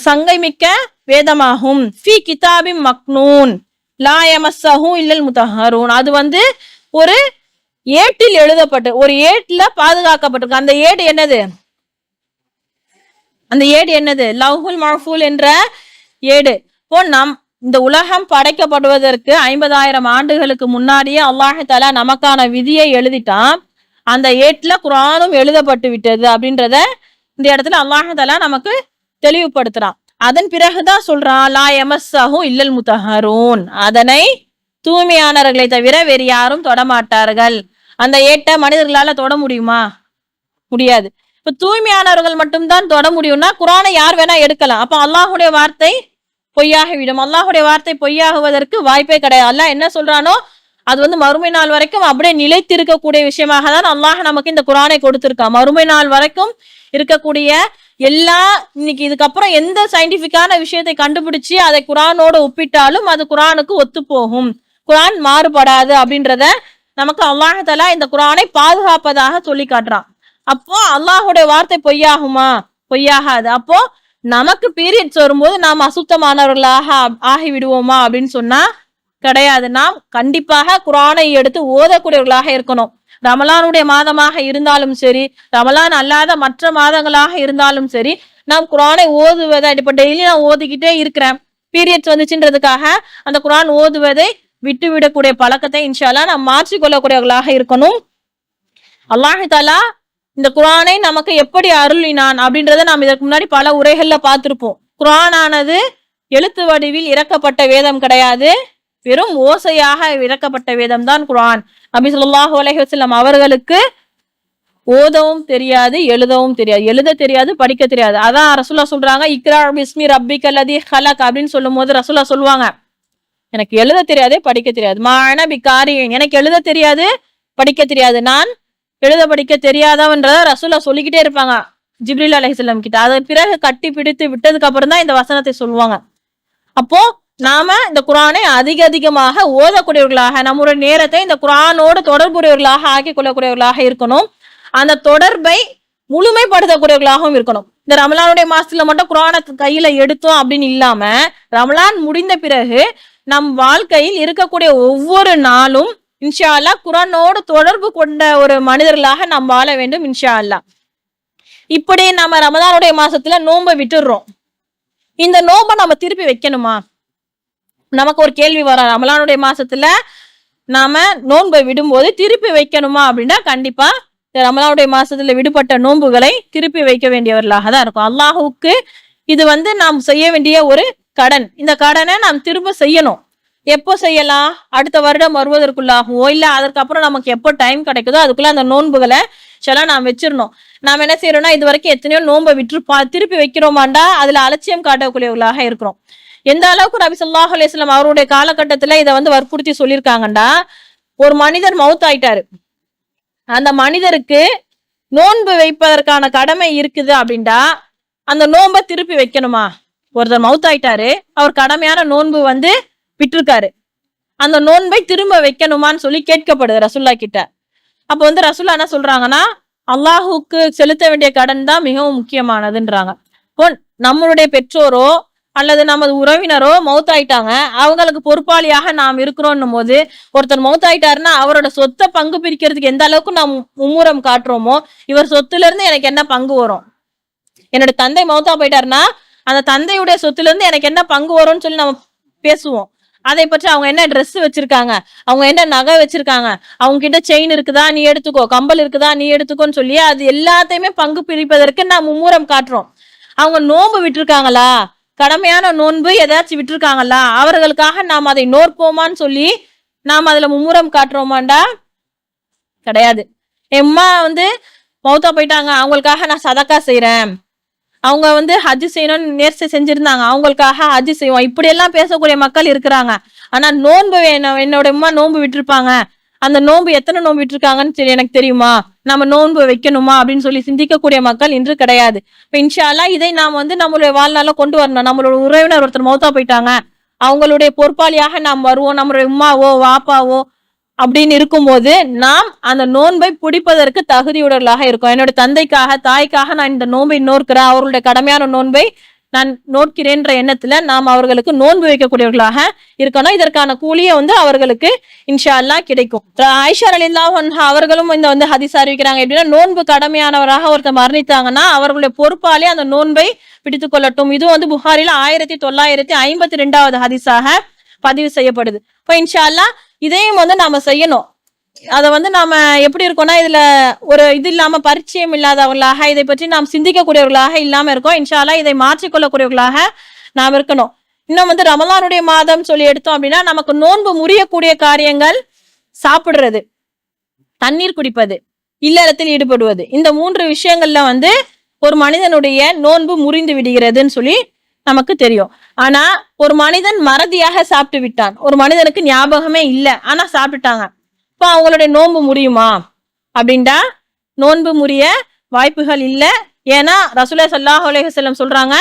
சங்கை மிக்க வேதமாகும், ஃபீ கிதாபின் மக்னூன் லா யமஸ்ஸஹு இல்லல் முத்தஹ்ஹரூன். அது வந்து ஒரு ஏட்டில் எழுதப்பட்டு, ஒரு ஏட்ல பாதுகாக்கப்பட்டிருக்கு. அந்த ஏடு என்னது, அந்த ஏடு என்னது, லவ்ஹுல் மஹ்ஃபூல் என்ற ஏடு. இப்போ இந்த உலகம் படைக்கப்படுவதற்கு 50,000 ஆண்டுகளுக்கு முன்னாடியே அல்லாஹ் தஆலா நமக்கான விதியை எழுதிட்டான். அந்த ஏட்ல குர்ஆனும் எழுதப்பட்டு விட்டது அப்படின்றத இந்த இடத்துல அல்லாஹ் தஆலா நமக்கு தெளிவுபடுத்துறான். அதன் பிறகுதான் சொல்றான், லா யமஸ்ஸஹு இல்லல் முத்தஹ்ஹரூன், அதனை தூய்மையானவர்களை தவிர வேறு யாரும் தொடமாட்டார்கள். அந்த ஏட்டை மனிதர்களால தொட முடியுமா, முடியாது. இப்ப தூய்மையானவர்கள் மட்டும்தான் தொட முடியும்னா குர்ஆனை யார் வேணா எடுக்கலாம். அப்ப அல்லாஹ்வுடைய வார்த்தை பொய்யாகிவிடும். அல்லாஹ்வுடைய வார்த்தை பொய்யாகுவதற்கு வாய்ப்பே கிடையாது. அல்லாஹ் என்ன சொல்றானோ அது வந்து மறுமை நாள் வரைக்கும் அப்படியே நிலைத்திருக்கக்கூடிய விஷயமாக தான் அல்லாஹ் நமக்கு இந்த குர்ஆனை கொடுத்திருக்கான். மறுமை நாள் வரைக்கும் இருக்கக்கூடிய எல்லா, இன்னைக்கு இதுக்கப்புறம் எந்த சயின்டிபிக்கான விஷயத்தை கண்டுபிடிச்சு அதை குர்ஆனோட ஒப்பிட்டாலும் அது குர்ஆனுக்கு ஒத்து போகும், குர்ஆன் மாறுபடாது அப்படின்றத நமக்கு அல்லாஹ் தஆலா இந்த குர்ஆனை பாதுகாப்பதாக சொல்லி காட்டுறான். அப்போ அல்லாஹுடைய வார்த்தை பொய்யாகுமா? பொய்யாகாது. அப்போ நமக்கு பீரியட்ஸ் வரும்போது நாம் அசுத்தமானவர்களாக ஆகி விடுவோமா அப்படின்னு சொன்னா கிடையாது. நாம் கண்டிப்பாக குர்ஆனை எடுத்து ஓதக்கூடியவர்களாக இருக்கணும். ரமலானுடைய மாதமாக இருந்தாலும் சரி, ரமலான் அல்லாத மற்ற மாதங்களாக இருந்தாலும் சரி, நாம் குர்ஆனை ஓதுவதை இப்ப டெய்லி நான் ஓதிக்கிட்டே இருக்கிறேன், பீரியட்ஸ் வந்துச்சுன்றதுக்காக அந்த குர்ஆன் ஓதுவதை விட்டு விடக்கூடிய பழக்கத்தை இன்ஷா அல்லாஹ் நாம் மாற்றிக்கொள்ளக்கூடியவர்களாக இருக்கணும். அல்லாஹ் தஆலா இந்த குர்ஆனை நமக்கு எப்படி அருளினான் அப்படின்றத நாம் இதற்கு முன்னாடி பல உரைகள்ல பார்த்திருப்போம். குர்ஆன் ஆனது எழுத்து வடிவில் இறக்கப்பட்ட வேதம் கிடையாது, வெறும் ஓசையாக இறக்கப்பட்ட வேதம் தான் குர்ஆன். நபி ஸல்லல்லாஹு அலைஹி வஸல்லம் அவர்களுக்கு ஓதவும் தெரியாது, எழுதவும் தெரியாது, எழுத தெரியாது, படிக்க தெரியாது. அதான் ரசூலுல்லாஹ் சொல்றாங்க, இக்ரா பிஸ்மி ரப்பிக்கல் லதீ ஹலக் அப்படின்னு சொல்லும் போது ரசூலுல்லாஹ் சொல்லுவாங்க, எனக்கு எழுத தெரியாது, படிக்க தெரியாது. மாஅன பிகாரியின், எனக்கு எழுத தெரியாது, படிக்க தெரியாது, நான் எழுத படிக்க தெரியாதவன்றத ரசூலுல்லாஹ் சொல்லிக்கிட்டே இருப்பாங்க ஜிப்ரீல் அலைஹிஸ்ஸலாம் கிட்ட. அதன் பிறகு கட்டி பிடித்து விட்டதுக்கு அப்புறம் தான் இந்த வசனத்தை சொல்லுவாங்க. அப்போ நாம இந்த குர்ஆனை அதிகமாக ஓதக்கூடியவர்களாக, நம்முடைய நேரத்தை இந்த குர்ஆனோடு தொடர்புடையவர்களாக ஆக்கிக் கொள்ளக்கூடியவர்களாக இருக்கணும். அந்த தொடர்பை முழுமைப்படுத்தக்கூடியவர்களாகவும் இருக்கணும். இந்த ரமலானுடைய மாசத்துல மட்டும் குர்ஆனை கையில எடுத்தோம் அப்படின்னு இல்லாம, ரமலான் முடிந்த பிறகு நம் வாழ்க்கையில் இருக்கக்கூடிய ஒவ்வொரு நாளும் இன்ஷா அல்லாஹ் குர்ஆனோடு தொடர்பு கொண்ட ஒரு மனிதர்களாக நாம் வாழ வேண்டும் இன்ஷா அல்லாஹ். இப்படி நம்ம ரமலானுடைய மாசத்துல நோன்பை விட்டுடுறோம், இந்த நோன்பை நம்ம திருப்பி வைக்கணுமா? நமக்கு ஒரு கேள்வி வரும், ரமலானுடைய மாசத்துல நாம நோன்பை விடும்போது திருப்பி வைக்கணுமா அப்படின்னா கண்டிப்பா ரமலானுடைய மாசத்துல விடுபட்ட நோன்புகளை திருப்பி வைக்க வேண்டியவர்களாக தான் இருக்கும். அல்லாஹுக்கு இது நாம் செய்ய வேண்டிய ஒரு கடன். இந்த கடனை நாம் திரும்ப செய்யணும். எப்போ செய்யலாம்? அடுத்த வருடம் வருவதற்குள்ளாகவோ இல்ல அதற்கப்புறம் நமக்கு எப்போ டைம் கிடைக்குதோ அதுக்குள்ள அந்த நோன்புகளை நாம் வச்சிடணும். நாம் என்ன செய்யறோம்னா, இது வரைக்கும் எத்தனையோ நோன்பை விட்டு திருப்பி வைக்கிறோமாண்டா அதுல அலட்சியம் காட்டக்கூடியவர்களாக இருக்கிறோம். எந்த அளவுக்கு நபி ஸல்லல்லாஹு அலைஹி வஸல்லம் அவருடைய காலகட்டத்துல இதை வற்புறுத்தி சொல்லியிருக்காங்கண்டா, ஒரு மனிதர் மவுத் ஆயிட்டாரு, அந்த மனிதருக்கு நோன்பு வைப்பதற்கான கடமை இருக்குது அப்படின்டா அந்த நோன்பை திருப்பி வைக்கணுமா? ஒருத்தர் மவுத் ஆயிட்டாரு, அவர் கடமையான நோன்பு விட்டுருக்காரு, அந்த நோன்பை திரும்ப வைக்கணுமான்னு சொல்லி கேட்கப்படுது ரசூலுல்லாஹ் கிட்ட. அப்ப ரசூலுல்லாஹ் என்ன சொல்றாங்கன்னா, அல்லாஹுக்கு செலுத்த வேண்டிய கடன் தான் மிகவும் முக்கியமானதுன்றாங்க. இப்போ நம்மளுடைய பெற்றோரோ அல்லது நமது உறவினரோ மவுத் ஆயிட்டாங்க, அவங்களுக்கு பொறுப்பாளியாக நாம் இருக்கிறோம் போது, ஒருத்தர் மவுத் ஆயிட்டாருன்னா அவரோட சொத்தை பங்கு பிரிக்கிறதுக்கு எந்த அளவுக்கு நாம் மும்முரம் காட்டுறோமோ, இவர் சொத்துல இருந்து எனக்கு என்ன பங்கு வரும், என்னோட தந்தை மவுத்தா போயிட்டாருன்னா அந்த தந்தையுடைய சொத்துல இருந்து எனக்கு என்ன பங்கு வரும்னு சொல்லி நம்ம பேசுவோம். அதை பற்றி அவங்க என்ன ட்ரெஸ் வச்சிருக்காங்க, அவங்க என்ன நகை வச்சிருக்காங்க, அவங்க கிட்ட செயின் இருக்குதா நீ எடுத்துக்கோ, கம்பல் இருக்குதா நீ எடுத்துக்கோன்னு சொல்லி அது எல்லாத்தையுமே பங்கு பிரிப்பதற்கு நாம் மும்முரம் காட்டுறோம். அவங்க நோன்பு விட்டுருக்காங்களா, கடமையான நோன்பு ஏதாச்சும் விட்டுருக்காங்களா, அவர்களுக்காக நாம் அதை நோற்போமான்னு சொல்லி நாம் அதுல மும்முரம் காட்டுறோமாண்டா கிடையாது. எம்மா மௌத்தா போயிட்டாங்க, அவங்களுக்காக நான் சதக்கா செய்யறேன், அவங்க ஹஜ் செய்யணும்னு நேர்ச்சி செஞ்சிருந்தாங்க, அவங்களுக்காக ஹஜ் செய்வோம், இப்படி எல்லாம் பேசக்கூடிய மக்கள் இருக்கிறாங்க. ஆனா நோன்பு வேணும், என்னோட அம்மா நோன்பு விட்டுருப்பாங்க, அந்த நோன்பு எத்தனை நோன்பு விட்டுருக்காங்கன்னு சரி எனக்கு தெரியுமா, நம்ம நோன்பு வைக்கணுமா அப்படின்னு சொல்லி சிந்திக்கக்கூடிய மக்கள் இன்று கிடையாது. இப்ப இன்ஷா அல்லாஹ் இதை நாம் நம்மளுடைய வாழ்நாள கொண்டு வரணும். நம்மளோட உறவினர் ஒருத்தர் மௌத்தா போயிட்டாங்க, அவங்களுடைய பொறுப்பாளியாக நாம் வருவோம், நம்மளுடைய உம்மாவோ வாப்பாவோ அப்படின்னு இருக்கும்போது நாம் அந்த நோன்பை பிடிப்பதற்கு தகுதியுடையவர்களாக இருக்கும். என்னோட தந்தைக்காக தாய்க்காக நான் இந்த நோன்பை நோக்கிறேன், அவர்களுடைய கடமையான நோன்பை நான் நோக்கிறேன்ற எண்ணத்துல நாம் அவர்களுக்கு நோன்பு வைக்கக்கூடியவர்களாக இருக்கணும். இதற்கான கூலியை அவர்களுக்கு இன்ஷா அல்லாஹ் கிடைக்கும். ஆயிஷா ரலியல்லாஹு அன்ஹா அவர்களும் இந்த ஹதீஸ் அறிவிக்கிறாங்க. எப்படின்னா, நோன்பு கடமையானவராக ஒருத்தர் மரணித்தாங்கன்னா அவர்களுடைய பொறுப்பாலே அந்த நோன்பை பிடித்துக் கொள்ளட்டும். இது புகாரில 1952வது ஹதீஸாக பதிவு செய்யப்படுது. இப்போ இன்ஷா அல்லாஹ் இதையும் நாம செய்யணும். அதை நாம எப்படி இருக்கோம்னா, இதுல ஒரு இது இல்லாம பரிச்சயம் இல்லாதவர்களாக, இதை பற்றி நாம் சிந்திக்கக்கூடியவர்களாக இல்லாம இருக்கோம். இன்ஷா அல்லாஹ் இதை மாற்றிக்கொள்ளக்கூடியவர்களாக நாம் இருக்கணும். இன்னும் ரமலானுடைய மாதம் சொல்லி எடுத்தோம் அப்படின்னா, நமக்கு நோன்பு முறியக்கூடிய காரியங்கள் சாப்பிடுறது, தண்ணீர் குடிப்பது, இல்லறத்தில் ஈடுபடுவது, இந்த 3 விஷயங்கள்ல ஒரு மனிதனுடைய நோன்பு முறிந்து விடுகிறதுன்னு சொல்லி நமக்கு தெரியும். ஆனா ஒரு மனிதன் மறதியாக சாப்பிட்டு விட்டான், ஒரு மனிதனுக்கு ஞாபகமே இல்லை ஆனா சாப்பிட்டுட்டாங்க, இப்போ அவங்களுடைய நோன்பு முறியுமா அப்படின்டா நோன்பு முறிய வாய்ப்புகள் இல்லை. ஏன்னா ரசூலுல்லாஹி ஸல்லல்லாஹு அலைஹி வஸல்லம் சொல்றாங்க,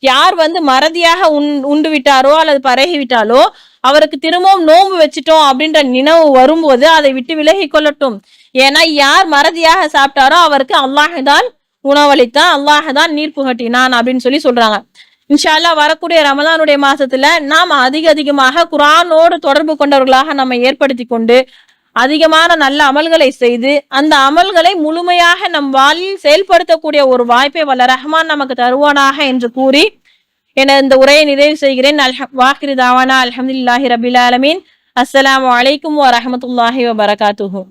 யார் வந்து மறதியாக உண்டு விட்டாரோ அல்லது பரகி விட்டாலோ அவருக்கு திரும்பவும் நோன்பு வச்சுட்டோம் அப்படின்ற நினைவு வரும்போது அதை விட்டு விலகி கொள்ளட்டும். ஏன்னா யார் மறதியாக சாப்பிட்டாரோ அவருக்கு அல்லாஹ்தான் உணவளித்தான், அல்லாஹ்தான் நீர் புகட்டினான் அப்படின்னு சொல்றாங்க. இன்ஷா அல்லாஹ் வரக்கூடிய ரமலானுடைய மாசத்துல நாம் அதிகமாக குர்ஆனோடு தொடர்பு கொண்டவர்களாக நம்ம ஏற்படுத்தி கொண்டு அதிகமான நல்ல அமல்களை செய்து அந்த அமல்களை முழுமையாக நம் வாழ்வில் செயல்படுத்தக்கூடிய ஒரு வாய்ப்பை வல்ல ரஹ்மான் நமக்கு தருவானாக என்று கூறி என இந்த உரையை நிறைவு செய்கிறேன். வாஹிரு தாவானா அல்ஹம்துலில்லாஹி ரபில் ஆலமீன். அஸ்ஸலாமு அலைக்கும் வரஹ்மத்துல்லாஹி வபரகாத்துஹு.